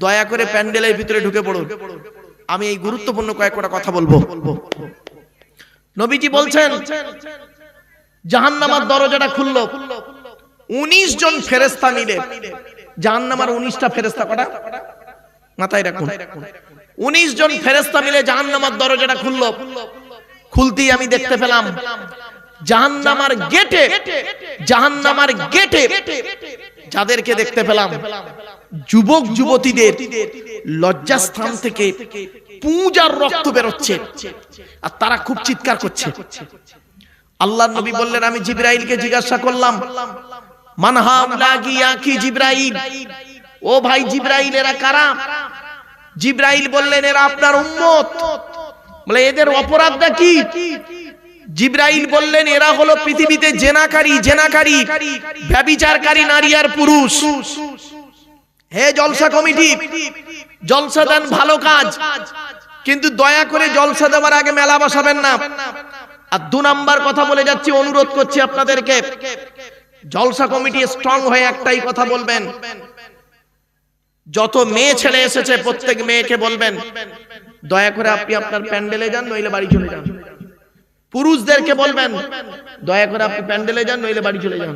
দয়া করে প্যান্ডেলের ভিতরে ঢুকে পড়ুন। আমি এই গুরুত্বপূর্ণ কয়েকটা কথা বলবো। নবীজি বলছেন জাহান্নামের দরজাটা খুললো, 19 জন ফেরেশতা মিলে। জাহান্নামের 19টা ফেরেশতা, কটা মাথায় রাখুন, 19 জন ফেরেশতা মিলে জাহান্নামের দরজাটা খুললো। খুলতেই আমি দেখতে পেলাম জাহান্নামের গেটে যাদেরকে দেখতে পেলাম, যুবক যুবতীদের লজ্জাস্থান থেকে পুঁজ আর রক্ত বেরোচ্ছে, আর তারা খুব চিৎকার করছে। আল্লাহর নবী বললেন, আমি জিবরাইলকে জিজ্ঞাসা করলাম, মান হাউলাকি ইয়া কি জিবরাইল, ও ভাই জিবরাইল এরা কারা? জিবরাইল বললেন, এরা আপনার উম্মত। বলে এদের অপরাধটা কি? জিবরাইল বললেন, এরা হলো পৃথিবীতে জেনাকারী ব্যভিচারকারী নারী আর পুরুষ। হে জলসা কমিটি, জলসা দেন ভালো কাজ, কিন্তু দয়া করে জলসা দেওয়ার আগে মেলা বসাবেন না। আর 2 নাম্বার কথা বলে যাচ্ছি, অনুরোধ করছি আপনাদেরকে, জলসা কমিটি স্ট্রং হয়ে একটাই কথা বলবেন, যত মেয়ে ছেলে এসেছে প্রত্যেক মেয়েকে বলবেন, দয়া করে আপনি আপনার প্যান্ডেলে যান, নইলে বাড়ি চলে যান। পুরুষদেরকে বলবেন, দয়া করে আপনি প্যান্ডেলে যান, নইলে বাড়ি চলে যান।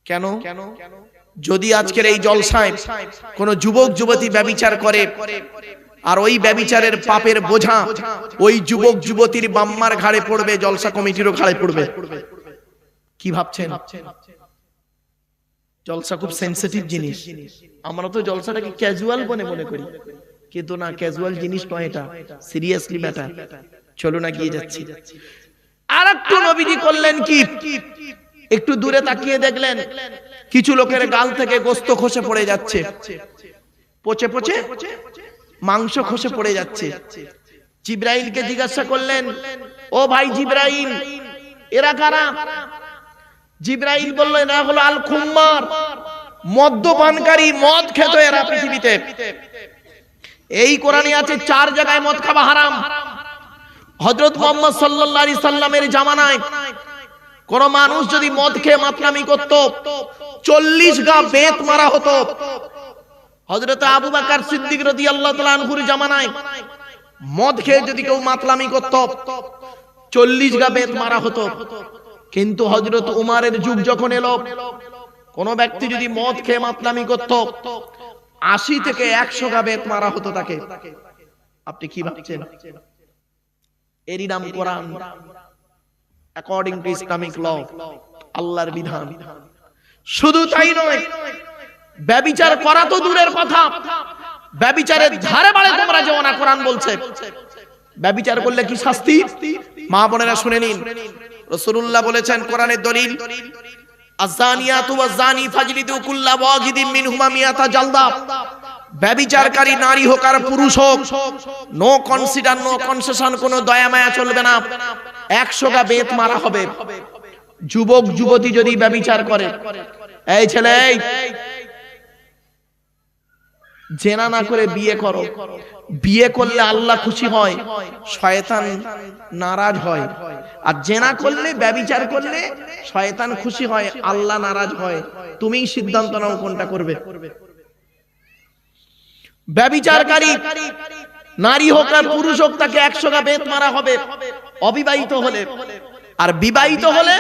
কেন? যদি আজকের এই জলসায় কোন যুবক যুবতী ব্যভিচার করে, আর ওই ব্যভিচারের পাপের বোঝা ওই যুবক যুবতীর বাম্মার ঘাড়ে পড়বে, জলসা কমিটিরও ঘাড়ে পড়বে। কি ভাবছেন? জলসা খুব সেনসিটিভ জিনিস। আমরা তো জলসাটাকে ক্যাজুয়াল মনে করি, কিন্তু না, ক্যাজুয়াল জিনিস নয়, এটা সিরিয়াসলি ম্যাটার। চলো না, গিয়ে যাচ্ছি। আর একটু নবীজি করলেন কি, একটু দূরে তাকিয়ে দেখলেন কিছু লোকের গাল থেকে গোস্ত খসে পড়ে যাচ্ছে, পচে পচে মাংস খসে পড়ে যাচ্ছে। জিবরাইলকে জিজ্ঞাসা করলেন, ও ভাই জিবরাইল, এরা কারা? জিবরাইল বলল, এরা হলো আল খুম্মার, মদ্যপানকারী, মদ খেত এরা পৃথিবীতে। এই কোরআনে আছে 4 জায়গায় মদ খাওয়া হারাম। হযরত মুহাম্মদ সাল্লাল্লাহু আলাইহি সাল্লামের জামানায় কোন মানুষ যদি মদ খেয়ে মাতলামি করত, 40 গা বেত মারা হতো। হযরত আবু বকর সিদ্দিক রাদিয়াল্লাহু তাআলা আনহুর জামানায় মদ খেয়ে যদি কেউ মাতলামি করত, 40 গা বেত মারা হতো। কিন্তু হযরত উমারের যুগ যখন এলো, কোন ব্যক্তি যদি মদ খেয়ে মাতলামি করত, 80 থেকে 100 গা বেত মারা হতো তাকে। আপনি কি ভাবছেন? এরই নাম কোরআন, অ্যাকর্ডিং টু ইসলামিক ল, আল্লাহর বিধান। শুধু তাই নয়, ব্যভিচার করা তো দূরের কথা, ব্যভিচারের ধারে বাড়ে তোমরা যেও না, কোরআন বলছে। ব্যভিচার করলে কি শাস্তি? মা বোনেরা শুনে নিন, রাসূলুল্লাহ বলেছেন, কোরআনের দলিল, আযানিয়াতু ওয়াযানি ফাজলিদু কুল্লা ওয়াহিদিন মিনহুমা মিয়াতা জালদা। ব্যভিচারকারী নারী হোক আর পুরুষ হোক, নো কনসিডার, নো কনসেশন, কোনো দয়া মায়া চলবে না, 100 গা বেত মারা হবে। যুবক যুবতী যদি ব্যভিচার করে, এই ছেলে, জেনা না করে বিয়ে করো। বিয়ে করলে আল্লাহ খুশি হয়, শয়তান নারাজ হয়। আর জেনা করলে, ব্যভিচার করলে শয়তান খুশি হয়, আল্লাহ নারাজ হয়। তুমিই সিদ্ধান্ত নাও কোনটা করবে। ব্যভিচারকারী নারী হোক আর পুরুষ হোক, তাকে 100 গা বেত মারা হবে অবিবাহিত হলে। আর বিবাহিত হলে,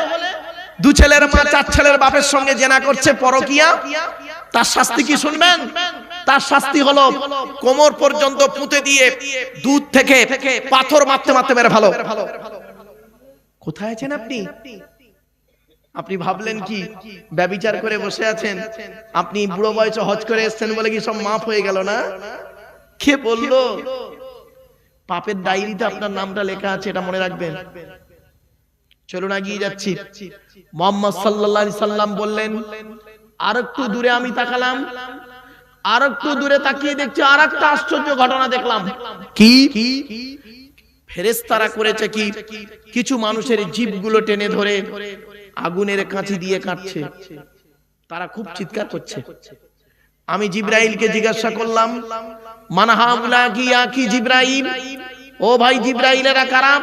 2 ছেলের মা 4 ছেলের বাপের সঙ্গে জেনা করছে, পরকিয়া, তার শাস্তি কি শুনবেন? তার শাস্তি হলো কোমর পর্যন্ত পুঁতে দিয়ে দুধ থেকে পাথর মারতে মারতে মেরে ভালো। কোথায় আছেন আপনি? আপনি ভাবলেন কি ব্যভিচার করে বসে আছেন? আপনি বুড়ো বয়সে হজ করে এসেছেন বলে কি সব মাফ হয়ে গেল না? কে বললো? পাপের ডায়েরিতে আপনার নামটা লেখা আছে, এটা মনে রাখবেন। চলুন এগিয়ে যাচ্ছি। মুহাম্মদ সাল্লাল্লাহু আলাইহি সাল্লাম বললেন, আর একটু দূরে আমি তাকালাম, আর একটু দূরে তাকিয়ে দেখছি আর একটা আশ্চর্য ঘটনা দেখলাম। কি? ফেরেশতারা করেছে কি, কিছু মানুষের জিভগুলো টেনে ধরে আগুনের কাঁচি দিয়ে কাটছে, তারা খুব চিৎকার করছে। আমি জিবরাইলকে জিজ্ঞাসা করলাম, মান হাউলাকি ইয়া কি জিবরাইল, ও ভাই জিবরাইল এরা কারা?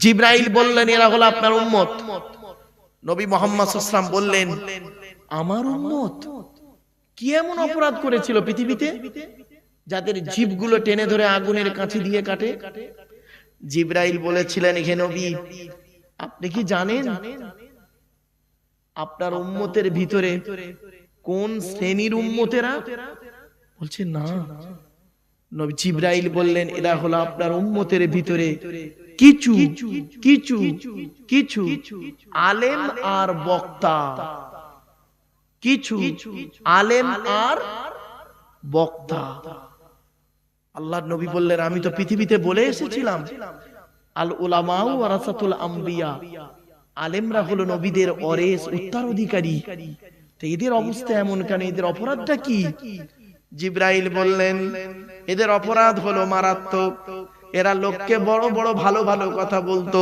জিবরাইল বললেন, এরা হলো আপনার উম্মত। নবী মুহাম্মদ সাল্লাল্লাহু আলাইহি ওয়াসাল্লাম বললেন, আমার উম্মত কি এমন অপরাধ করেছিল পৃথিবীতে যাদের জিভগুলো টেনে ধরে আগুনের কাঠি দিয়ে কাটে? জিবরাইল বলেছিলেন, হে নবী, আপনি কি জানেন আপনার উম্মতের ভিতরে কোন শ্রেণীর উম্মতেরা? বলছে না। নবী জিবরাইল বললেন, এরা হলো আপনার উম্মতের ভিতরে কিছু কিছু কিছু আলেম আর বক্তা, কিছু আলেম আর বক্তা। আল্লাহর নবী বললেন, আমি তো পৃথিবীতে বলে এসেছিলাম আল উলামাউ ওয়ারাসাতুল আম্বিয়া, আলেমরা হলো নবীদের ওয়ারিস, উত্তরাধিকারী। তো এদের অবস্থা এমন কেন? এদের অপরাধটা কি? জিবরাইল বললেন, এদের অপরাধ হলো মারাত্মক। এরা লোককে বড় বড় ভালো ভালো কথা বলতো।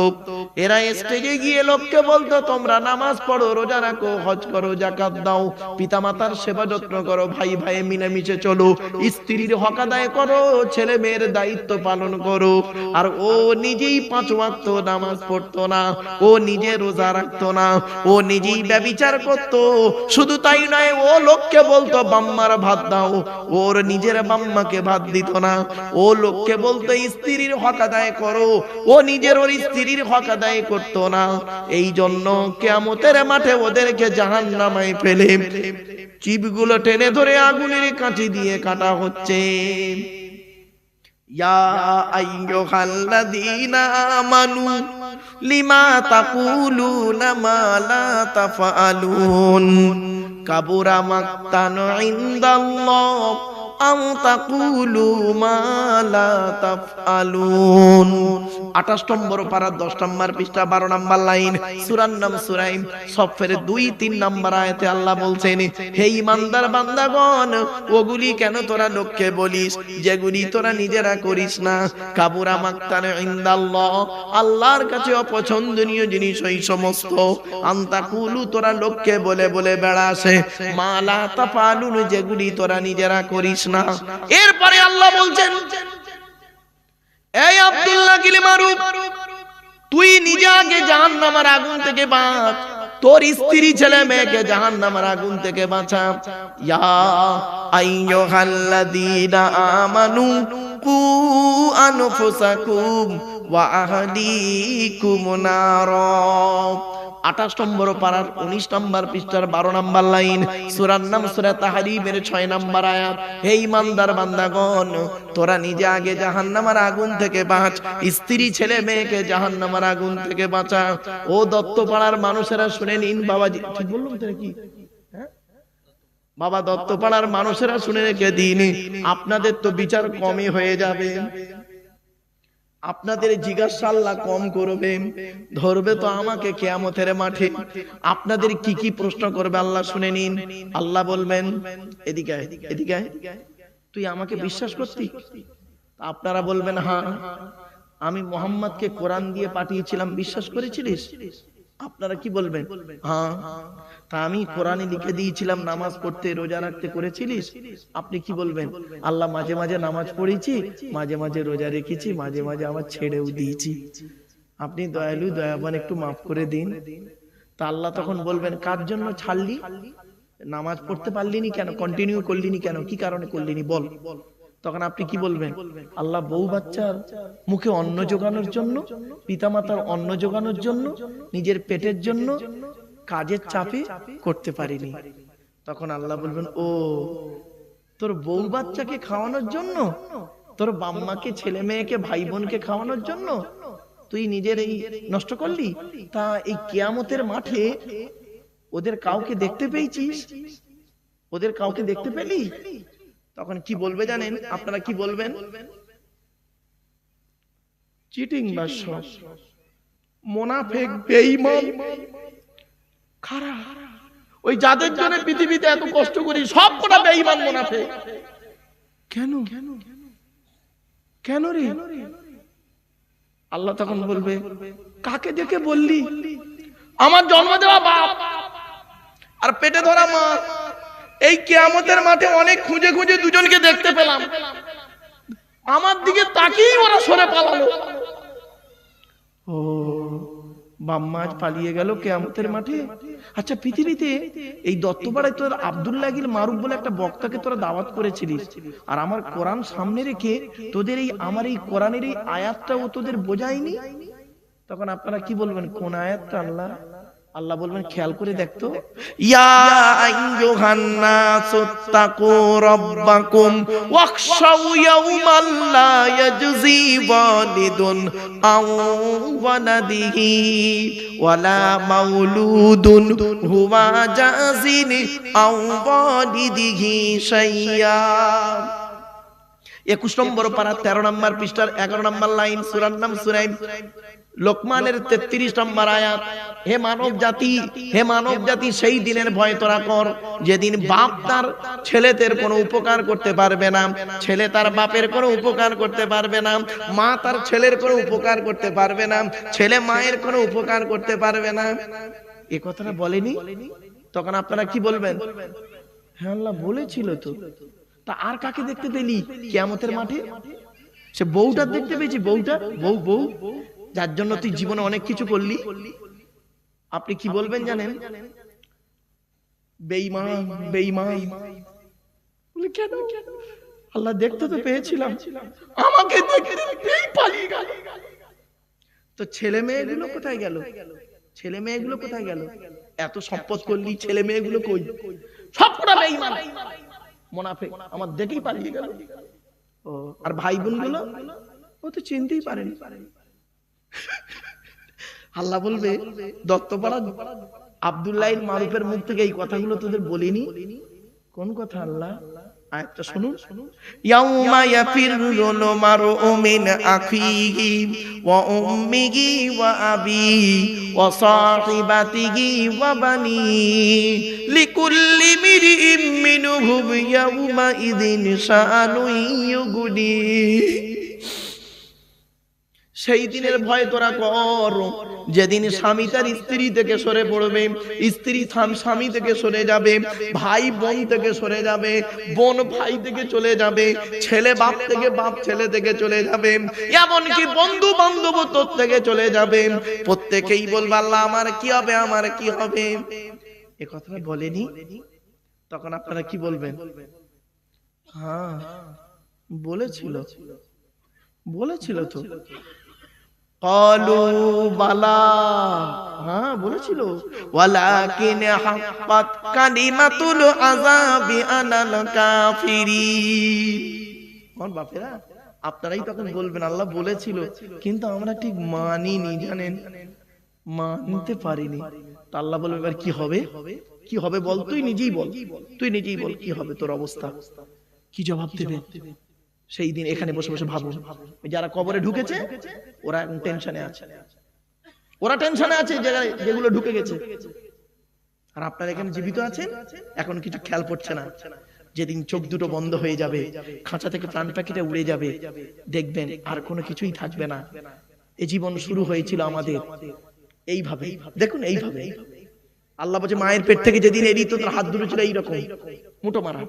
এরা স্টেজে গিয়ে লোককে বলতো, তোমরা নামাজ পড়ো, রোজা রাখো, হজ করো, যাকাত দাও, পিতামাতার সেবা যত্ন করো, ভাই ভাই মিলেমিশে চলো, স্ত্রীর হক আদায় করো, ছেলে মেয়ের দায়িত্ব পালন করো। আর ও নিজেই 5 ওয়াক্ত নামাজ পড়তো না, ও নিজে রোজা রাখতো না, ও নিজেই ব্যভিচার করতো। শুধু তাই নয়, ও লোককে বলতো বাম্মার ভাত দাও, ওর নিজের বাম্মাকে ভাত দিত না। ও লোককে বলতো স্ত্রীর হক আদায় করো, ও নিজের ওর স্ত্রীর হক আদায় করতো না। এই জন্য কিয়ামতের মাঠে ওদেরকে জাহান্নামে ফেলে জিভগুলো টেনে ধরে আগুনের কাঠি দিয়ে কাটা হচ্ছে। ইয়া আইয়ুহাল্লাযীনা আমানু লিমা তাকুলুনা মা লা তাফআলুন কাবুরা মাকতান ইনদাল্লাহ আও তাকুলু মা লা তাফআলুন। 28 নম্বর পারা 10 নম্বর পৃষ্ঠা 12 নম্বর লাইন, সূরার নাম সূরা সফের 2-3 নম্বর আয়াতে আল্লাহ বলছেন, হে ঈমানদার বান্দাগণ, ওগুলি কেন তোরা লোককে বলিস যেগুলি তোরা নিজেরা করিস না? কাবুরা মাকতান ইনদাল্লাহ, আল্লাহর কাছে অপছন্দনীয় জিনিস ওই সমস্ত। আনতাকুলু, তোরা লোককে বলে বলে বেড়াস, মা লা তাফআলুন, যেগুলি তোরা নিজেরা করিস না। এরপরে আল্লাহ বলছেন, এই আব্দুল্লাহ গিলমারুফ, তুই নিজে আগে জাহান্নামের আগুন থেকে বাঁচ, তোর স্ত্রী ছেলে মেয়েকে জাহান্নামের আগুন থেকে বাঁচা। ইয়া আইয়ুহাল্লাযীনা আমানু কু আনফুসাকুম ওয়া আহলিকুম নারা। 28 নম্বর পারার 19 নম্বর পৃষ্ঠার 12 নম্বর লাইন, সূরার নাম সূরা তাহরিমের 6 নম্বর আয়াত। হে ঈমানদার বান্দাগণ, তোরা নিজে আগে জাহান্নামের আগুন থেকে বাঁচ, স্ত্রী ছেলে মেয়েকে জাহান্নামের আগুন থেকে বাঁচা। ও দত্তপাড়ার মানুষেরা শুনে নিন, বাবাজি ঠিক বললাম তো নাকি? বাবা দত্তপাড়ার মানুষেরা শুনে রেখে দিন, আপনাদের তো বিচার কমই হয়ে যাবে, আপনাদের জিজ্ঞাসা আল্লাহ কম করবে, ধরবে তো আমাকে কিয়ামতের মাঠে। আপনাদের কি কি প্রশ্ন করবে আল্লাহ শুনে নিন। আল্লাহ বলবেন, এদিকে আয়, এদিকে আয়, তুই আমাকে বিশ্বাস করতি? আপনারা বলবেন, হ্যাঁ। আমি মুহাম্মদকে কোরআন দিয়ে পাঠিয়েছিলাম, বিশ্বাস করেছিলিস? আপনারা কি বলবেন? হ্যাঁ। তা আমি কোরআনে লিখে দিয়েছিলাম নামাজ পড়তে রোজা রাখতে, করেছিলিস? আপনি কি বলবেন? আল্লাহ মাঝে মাঝে নামাজ পড়েছি, মাঝে মাঝে রোজা রেখেছি, মাঝে মাঝে আবার ছেড়েও দিয়েছি, আপনি দয়ালু দয়াবান, একটু মাফ করে দিন। তা আল্লাহ তখন বলবেন, কার জন্য ছাড়লি? নামাজ পড়তে পারলিনি কেন? কন্টিনিউ করলিনি কেন? কি কারণে করলিনি বল? তখন আপনি কি বলবেন? আল্লাহ বউ বাচ্চার মুখে অন্ন জোগানোর জন্য, পিতামাতার অন্ন জোগানোর জন্য, নিজের পেটের জন্য কাজের চাপে করতে পারিনি। তখন আল্লাহ বলবেন, ও তোর বউ বাচ্চাকে খাওয়ানোর জন্য, তোর বাম্মাকে ছেলে মেয়েকে ভাই বোনকে খাওয়ানোর জন্য তুই নিজের এই নষ্ট করলি। তা এই কিয়ামতের মাঠে ওদের কাউকে দেখতে পেয়েছিস? ওদের কাউকে দেখতে পেলি? তখন কি বলবে জানেন? আপনারা কি বলবেন? চিটিং বাদশা, মুনাফিক, বেঈমান, খারাপ। ওই যাদের জন্য পৃথিবীতে এত কষ্ট করি সব কটা বেঈমান মুনাফিক। কেন কেন রে? আল্লাহ তখন বলবে, কাকে দেখে বললি? আমার জন্ম দেওয়া বাপ আর পেটে ধরা মা। এই কিয়ামতের মাঠে অনেক খুঁজে খুঁজে দুজনকে দেখতে পেলাম, আমার দিকে তাকিয়েই ওরা সরে পালালো। ও বাম্মা আজ পালিয়ে গেল কিয়ামতের মাঠে। আচ্ছা পৃথিবীতে এই দত্তপাড়ায় তোর আব্দুল্লাহ গিল মারুফ বলে একটা বক্তাকে তোরা দাওয়াত করেছিলিস, আর আমার কোরআন সামনে রেখে তোদের আমার এই কোরআনের এই আয়াতটাও তোদের বোঝায়নি। তখন আপনারা কি বলবেন? কোন আয়াতটা? আল্লাহ বলবেন খেয়াল করে দেখতো, ইয়া আইয়ুহান নাসুত্তাকু রাব্বাকুম ওয়াখশাউ ইয়াওমান লা ইয়াজজি ওয়ালিদুন আন ওয়ালাদিহি ওয়ালা মাউলুদুন হুয়া জাযিন আন ওয়ালিদিহি শাইয়্যা। 21 নম্বর পারা 13 নম্বর পৃষ্ঠার 11 নম্বর লাইন, সূরার নাম সূরা লোকমানের 33 নম্বর আয়াত। হে মানব জাতি সেই দিনের ভয় তোরা কর যেদিন বাপ তার ছেলেদের কোনো উপকার করতে পারবে না, ছেলে তার বাপের কোনো উপকার করতে পারবে না, মা তার ছেলের কোনো উপকার করতে পারবে না, ছেলে মায়ের কোনো উপকার করতে পারবে না। এ কথাটা বলেনি? তখন আপনারা কি বলবেন? হ্যাঁ আল্লাহ বলেছিল তো। তা আর কাকে দেখতে পেলি কিয়ামতের মাঠে? সে বউটা দেখতে পেয়েছি, বউ যার জন্য তুই জীবনে অনেক কিছু করলি। আপনি কি বলবেন জানেন? বেঈমান। কেন? আল্লাহ দেখতে তো পেয়েছিলাম, আমাকে দেখতে পেয়েই পালিয়ে গেল। তো ছেলে মেয়েগুলো কোথায় গেল? এত সম্পদ করলি, ছেলে মেয়েগুলো কই? সবটা বেঈমান মুনাফিক, আমার দেখেই পালিয়ে গেল। ও আর ভাই বোনগুলো ও তো চিনতেই পারেনি। আল্লাহ বলবে দত্তপাড়া আব্দুল্লাহ মারুফের মুখ থেকে এই কথাগুলো তোদের বলিনি? কোন কথা আল্লাহ? আয়াতটা শুনুন, ইয়াউমা ইয়াফিরুল মারউ মিন আখিহি ওয়া উম্মিহি ওয়া আবিহি ওয়া সাহিবাতিহি ওয়া বানিহি লিকুল্লি মিরইম মিনহুম ইয়াউমা ইযিন শাআনুন ইউগনি। সেই দিনের ভয় তোরা কর যেদিন স্বামী তার স্ত্রী থেকে সরে পড়বে, স্ত্রী স্বামী থেকে সরে যাবে, ভাই বোন থেকে সরে যাবে, বোন ভাই থেকে চলে যাবে, ছেলে বাপ ছেলে থেকে চলে যাবে, এমনকি বন্ধু বান্ধব তোর থেকে চলে যাবে। প্রত্যেকেই বলবে আল্লাহ আমার কি হবে? এ কথাটা বলেনি? তখন আপনারা কি বলবেন? হ্যাঁ বলেছিল তো। ক্বালু বালা, হ্যাঁ বলেছিল। ওয়ালাকিন হাক্কাত কালিমাতুল আযাবি আলাল কাফিরিন। কোন বাপেরা আপনারাই তখন বলবেন আল্লাহ বলেছিল, কিন্তু আমরা ঠিক মানিনি, জানেন, মানতে পারিনি। তো আল্লাহ বলবে এবার কি হবে বল, তুই নিজেই বল কি হবে তোর অবস্থা, কি জবাব দেবে? সেই দিন এখানে বসে বসে ভাবো, যারা কবরে ঢুকেছে ওরা এখন টেনশনে আছে, যেগুলো ঢুকে গেছে। আর আপনারা এখানে জীবিত আছেন, এখন কিছু খেয়াল পড়ছে না। যেদিন চোখ দুটো বন্ধ হয়ে যাবে, খাঁচা থেকে প্রাণ পাখিটা উড়ে যাবে, দেখবেন আর কোনো কিছুই থাকবে না। এই জীবন শুরু হয়েছিল আমাদের এইভাবে, দেখুন এইভাবে। আল্লাহ বলছে মায়ের পেট থেকে যেদিন এলি তো তোর হাত দুটো ছিল এইরকম মুঠো মারা,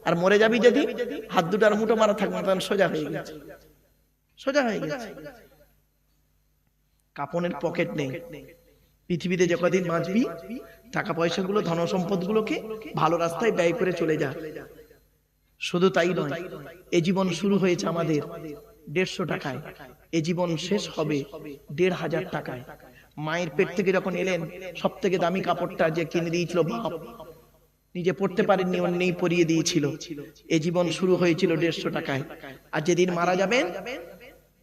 আর মরে যাবি যেদিন হাত দুটো আর মুঠো মারা থাকবে না, তখন সোজা হয়ে গেছে। কাপনের পকেট নেই। পৃথিবীতে যে কদিন বাঁচবি, টাকা পয়সাগুলো ধন সম্পদ গুলোকে ভালো রাস্তায় ব্যয় করে চলে যা। শুধু তাই নয়, এই জীবন শুরু হয়েছে আমাদের 150 টাকায়, এই জীবন শেষ হবে 1500 টাকায়। মায়ের পেট থেকে যখন এলেন, সব থেকে দামি কাপড়টা যে কিনে দিয়েছিল বাপ, নিজে পড়তে পারেননি, অন্যই পরিয়ে দিয়েছিল। এই জীবন শুরু হয়েছিল 150 টাকায়। আর যেদিন মারা যাবেন,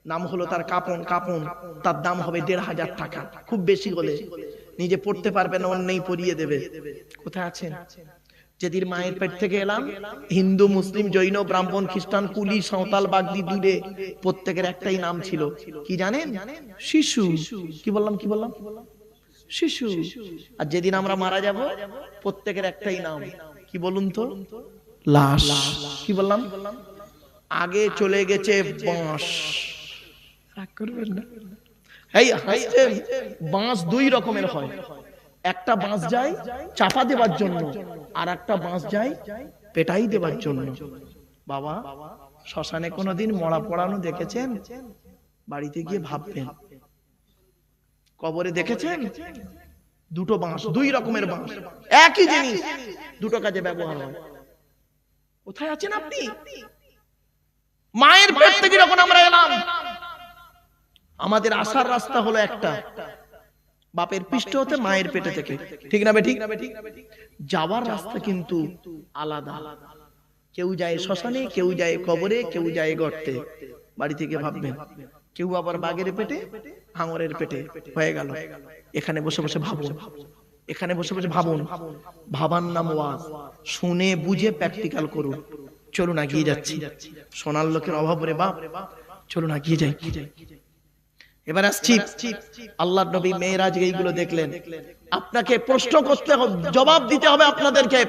নাম হলো তার কাপন, তার দাম হবে 1500 টাকা, খুব বেশি হলে। নিজে পড়তে পারবেন, অন্যই পরিয়ে দেবে। কোথায় আছেন? যেদিন মায়ের পেট থেকে এলাম, হিন্দু মুসলিম জৈন ব্রাহ্মণ খ্রিস্টান কুলি সাঁওতাল বাগদি দূরে প্রত্যেকের একটাই নাম ছিল, কি জানেন? শিশু। কি বললাম? শিশু। আর যেদিন আমরা মারা যাব, প্রত্যেকের একটাই নাম, কি বলুন তো? লাশ। কি বললাম? আগে চলে গেছে বাঁশ। রাগ করবেন না, এই হাসছেন। বাঁশ 2 রকমের হয়, একটা বাঁশ যায় চাপা দেবার জন্য, আর একটা বাঁশ যায় পেটাই দেবার জন্য। বাবা, শ্মশানে কোনোদিন মরা পড়ানো দেখেছেন? বাড়িতে গিয়ে ভাববেন, কবরে দেখেছেন দুটো বাঁশ, দুই রকমের বাঁশ, একই জিনিস দুটো কাজে ব্যবহার হয়। কোথায় আছেন আপনি? মায়ের পেট থেকে যখন আমরা এলাম, আমাদের আসার রাস্তা হলো একটা, বাপের পৃষ্ঠ হতে মায়ের পেটে থেকে, ঠিক না বেঠিক? যাওয়ার রাস্তা কিন্তু আলাদা। কেউ যায় শ্মশানে, কেউ যায় কবরে, কেউ যায় গর্তে। বাড়ি থেকে ভাববেন, কেউ আবার বাঘের পেটে, হাঙরের পেটে হয়ে গেল। এখানে বসে বসে ভাবুন, এখানে বসে বসে ভাবুন, ভাবার নাম ওয়াজ। শুনে বুঝে প্র্যাকটিক্যাল করুন। চলুন এগিয়ে যাচ্ছি, সোনার লোকের অভাব রে বাপ, চলুন এগিয়ে যাই। এবার আসছি, আল্লাহর নবী মেরাজ এইগুলো দেখলেন। আপনাকে প্রশ্ন করতে হবে, জবাব দিতে হবে আপনাদেরকে।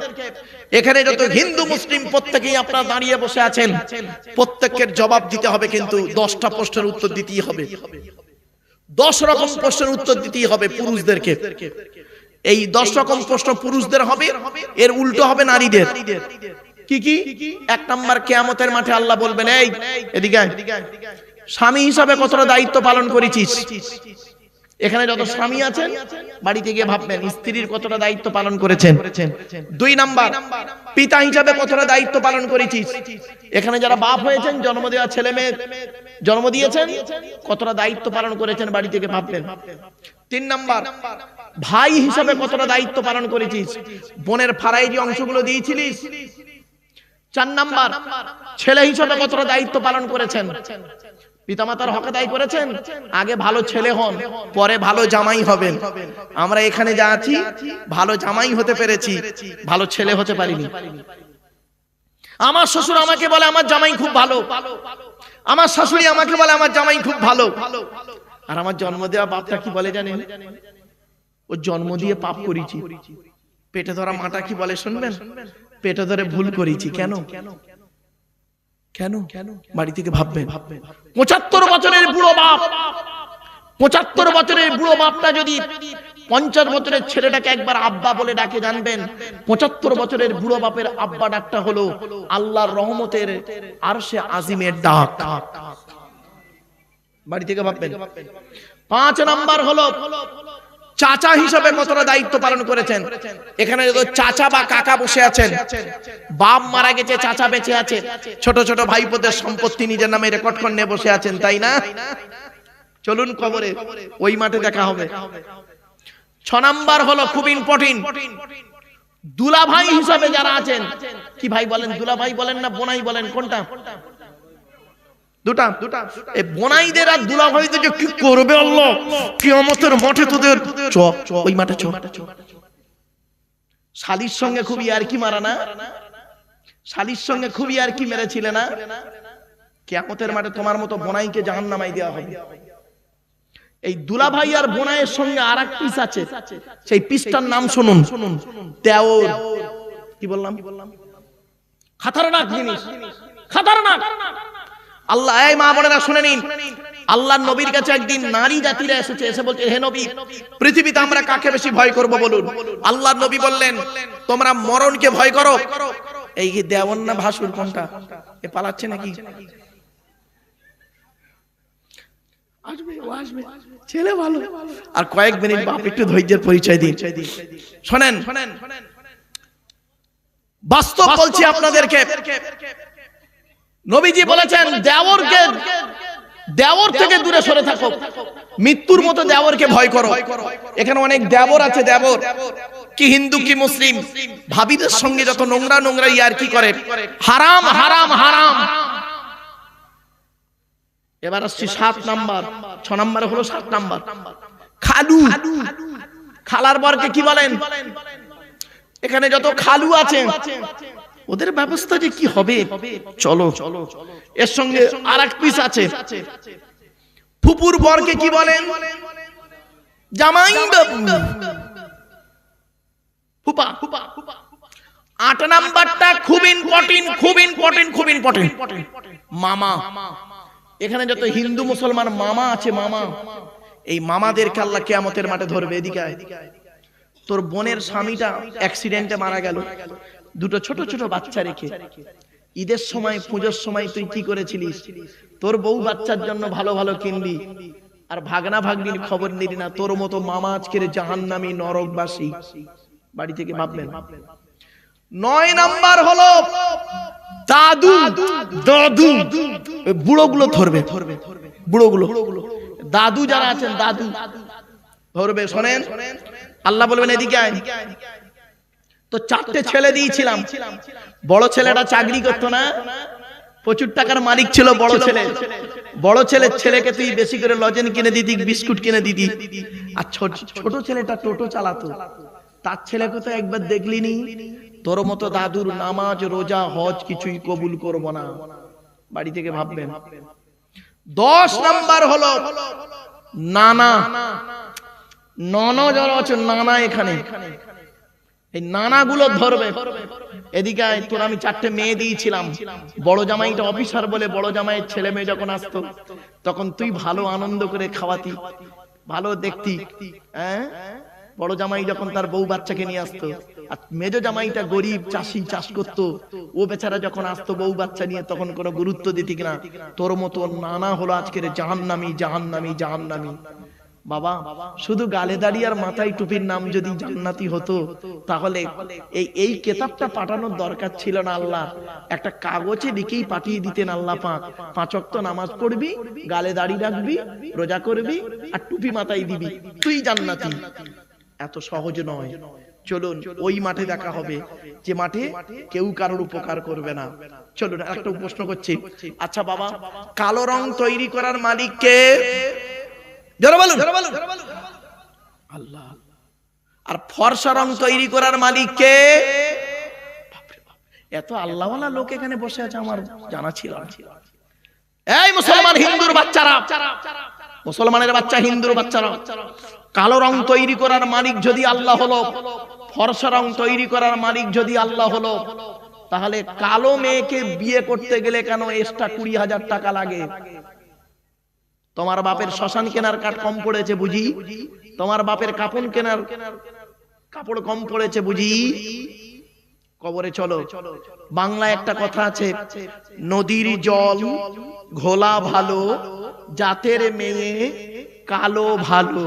এখানে যত হিন্দু মুসলিম প্রত্যেকেই আপনারা দাঁড়িয়ে বসে আছেন, প্রত্যেকের জবাব দিতে হবে, কিন্তু 10টা প্রশ্নের উত্তর দিতেই হবে। 10 রকম প্রশ্নের উত্তর দিতেই হবে পুরুষদেরকে। এই 10 রকম প্রশ্ন পুরুষদের হবে, এর উল্টো হবে নারীদের। কি কি? 1 নাম্বার, কিয়ামতের মাঠে আল্লাহ বলবেন, এই এদিকে আয়, স্বামী হিসাবে কতটা দায়িত্ব পালন করেছিস? এখানে যত স্বামী আছেন বাড়িতে গিয়ে ভাববেন স্ত্রীর কতটা দায়িত্ব পালন করেছেন। 2 নাম্বার, পিতা হিসাবে কতটা দায়িত্ব পালন করেছিস? এখানে যারা বাপ হয়েছেন, জন্ম দেওয়া ছেলে মেয়ে জন্ম দিয়েছেন, কতটা দায়িত্ব পালন করেছেন বাড়ি থেকে ভাববেন। 3 নাম্বার, ভাই হিসাবে কতটা দায়িত্ব পালন করেছিস? বোনের ফারাই যে অংশগুলো দিয়েছিলিস। 4 নাম্বার, ছেলে হিসাবে কতটা দায়িত্ব পালন করেছেন? পিতামাতার হক আদায় করেছেন? আগে ভালো ছেলে হন, পরে ভালো জামাই হবেন। আমরা এখানে যা আছি, ভালো জামাই হতে পেরেছি, ভালো ছেলে হতে পারিনি। আমার শ্বশুর আমাকে বলে আমার জামাই খুব ভালো, আমার শাশুড়ি আমাকে বলে আমার জামাই খুব ভালো। আর আমার জন্ম দেওয়া বাপটা কি বলে জানেন? ও জন্ম দিয়ে পাপ করেছি। পেটে ধরা মাটা কি বলে শুনবেন? পেটে ধরে ভুল করেছি। কেন কেন? বাড়ি থেকে ভাববেন। 75 বছরের বুড়ো বাপ, 75 বছরের বুড়ো বাপটা যদি 50 বছরের ছেলেটাকে একবার আব্বা বলে ডাকে, জানবেন 75 বছরের বুড়ো বাপের আব্বা ডাকটা হলো আল্লাহর রহমতের আরশে আজিমের ডাক। বাড়ি থেকে ভাববেন। 5 নাম্বার হলো চাচা হিসাবে কতটা দায়িত্ব পালন করেছেন? এখানে যত চাচা বা কাকা বসে আছেন, বাপ মারা গেছে, চাচা বেঁচে আছে, ছোট ছোট ভাইপোদের সম্পত্তি নিজের নামে রেকর্ড করে নিয়ে বসে আছেন, তাই না? চলুন কবরে, ওই মাঠে দেখা হবে। 6 নাম্বার হলো খুব ইম্পর্টেন্ট, দুলা ভাই হিসাবে যারা আছেন। কি ভাই বলেন? দুলা ভাই বলেন না বোনাই বলেন? কোনটা? দুটা। এই বোনাইদের আর দুলা ভাইদের যে কি করবে আল্লাহ কিয়ামতের মাঠে, তোদের ওই মাঠে চ। শালির সঙ্গে খুব ইয়ারকি মারা না? শালির সঙ্গে খুব ইয়ারকি মেরেছিলে না? কিয়ামতের মাঠে তোমার মতো বোনাইকে জাহান্নামায় দেওয়া হবে। এই দুলা ভাই আর বোনাইয়ের সঙ্গে আরেক পিস আছে, সেই পিসটার নাম শুনুন, দেওর। কি বললাম? খাতারনাক জিনিস, খাতারনাক। আল্লাহ, এই মা বোনেরা শুনে নিন, আল্লাহর নবীর কাছে একদিন নারী জাতিরা এসেছে, এসে বলছে, হে নবী, পৃথিবীতে আমরা কাকে বেশি ভয় করব বলুন? আল্লাহর নবী বললেন, তোমরা মরণকে ভয় করো। এই কি দেওর না ভাসুর? কোনটা? এ পালাচ্ছে নাকি? আসবে, ও আসবে, ছেলে ভালো। আর কয়েক মিনিট বাপ একটু ধৈর্যের পরিচয় দিন। শোনেন, বাস্তব বলছি আপনাদেরকে। নবীজি বলেছেন, দেওর থেকে দূরে সরে থাকো, মৃত্যুর মতো দেওরকে ভয় করো। এখানে অনেক দেওর আছে, দেওর কি হিন্দু কি মুসলিম, ভাবিদের সঙ্গে যত নোংরা নোংরা ইয়ারকি করে, হারাম হারাম হারাম। এবার আসছি 7 নাম্বার। 6 নাম্বার হলো 7 নাম্বার, খালু। খালার বরকে কি বলেন? এখানে যত খালু আছে ওদের ব্যবস্থা যে কি হবে, চলো। এর সঙ্গে আরেক পিস আছে, ফুপুর বরকে কি বলেন? জামাই বাবু, ফুপা। 8 নাম্বারটা খুব ইম্পর্টেন্ট, খুব ইম্পর্টেন্ট, খুব ইম্পর্টেন্ট, মামা। এখানে যত হিন্দু মুসলমান মামা আছে, মামা, এই মামাদেরকে আল্লাহ কিয়ামতের মাঠে ধরবে। এদিকে আয়, তোর বোনের স্বামীটা অ্যাক্সিডেন্টে মারা গেল, দুটো ছোট ছোট বাচ্চা রেখে। ঈদের সময়, পুজোর সময় তুই কি করেছিলিস? তোর বউ বাচ্চার জন্য ভালো ভালো কিনলি, আর ভাগনা ভাগ্নির খবর নিলি না, তোর মতো মামা আজকের জাহান্নামী নরকবাসী বাড়ি থেকে ভাববেন। 9 নাম্বার হলো দাদু দাদু, বুড়োগুলো ধরবে, বুড়োগুলো দাদু যারা আছেন দাদু ধরবে। শোনেন, আল্লাহ বলবেন এদিকে আয়। তো 4টে ছেলে দিয়েছিলাম, বড় ছেলেটা চাকরি করতো না, প্রচুর টাকার মালিক ছিল বড় ছেলে। বড় ছেলের ছেলেকে তুই বেশি করে লজেন কিনে দিতি, বিস্কুট কিনে দিতি। আর ছোট ছেলেটা টোটো চালাতো, তার ছেলেকে তো একবার দেখলিনি। তোর মতো দাদুর নামাজ রোজা হজ কিছুই কবুল করব না, বাড়ি থেকে ভাববেন। 10 নাম্বার হলো নানা, নন যারা আছে নানা, এখানে এই নানাগুলো ধরবে। এদিকে আয়, তোর আমি 4টে মেয়ে দিয়েছিলাম, বড় জামাইটা অফিসার বলে বড় জামাইয়ের ছেলে মেয়ে যখন আসতো তখন তুই ভালো আনন্দ করে খাওয়াতি, ভালো দেখতি। হ্যাঁ, বড় জামাই যখন তার বউ বাচ্চাকে নিয়ে আসতো, আর মেজো জামাইটা গরিব চাষি, চাষ করতো, ও বেচারা যখন আসতো বউ বাচ্চা নিয়ে তখন কোনো গুরুত্ব দিতি কিনা। তোর মতো নানা হলো আজকের জাহান্নামী জাহান্নামী জাহান্নামী। বাবা, শুধু গালে দাড়ি আর মাথায় টুপির নাম যদি জান্নাতি হতো তাহলে এই কিতাবটা পাঠানোর দরকার ছিল না। আল্লাহ একটা কাগজে লিখেই পাঠিয়ে দিতেন, আল্লাহ পাক 5 ওয়াক্ত নামাজ পড়বি, গালে দাড়ি রাখবি, রোজা করবি আর টুপি মাথায় দিবি, তুই জান্নাতি। এত সহজ নয়। চলুন ওই মাঠে দেখা হবে যে মাঠে কেউ কারোর উপকার করবে না। চলুন একটা প্রশ্ন করছি, আচ্ছা বাবা, কালো রং তৈরি করার মালিক কে? আল্লাহ। আর ফর্সা রং তৈরি করার মালিক কে? এত আল্লাহওয়ালা লোক এখানে বসে আছে, আমার জানা ছিল না। এই মুসলমান হিন্দুর বাচ্চারা, মুসলমানের বাচ্চা হিন্দুর বাচ্চারা, কালো রং তৈরি করার মালিক যদি আল্লাহ হলো, ফর্সা রং তৈরি করার মালিক যদি আল্লাহ হলো, তাহলে কালো মেয়েকে বিয়ে করতে গেলে কেন এক্সট্রা 20,000 টাকা লাগে? তোমার বাপের শ্মশান কেনার কাঠ কম পড়েছে বুঝি? তোমার বাপের কাপড় কেনার কাপড় কম পড়েছে বুঝি? কবরে চলো। বাংলায় একটা কথা আছে, নদীর জল ঘোলা ভালো, জাতের মেয়ে কালো ভালো।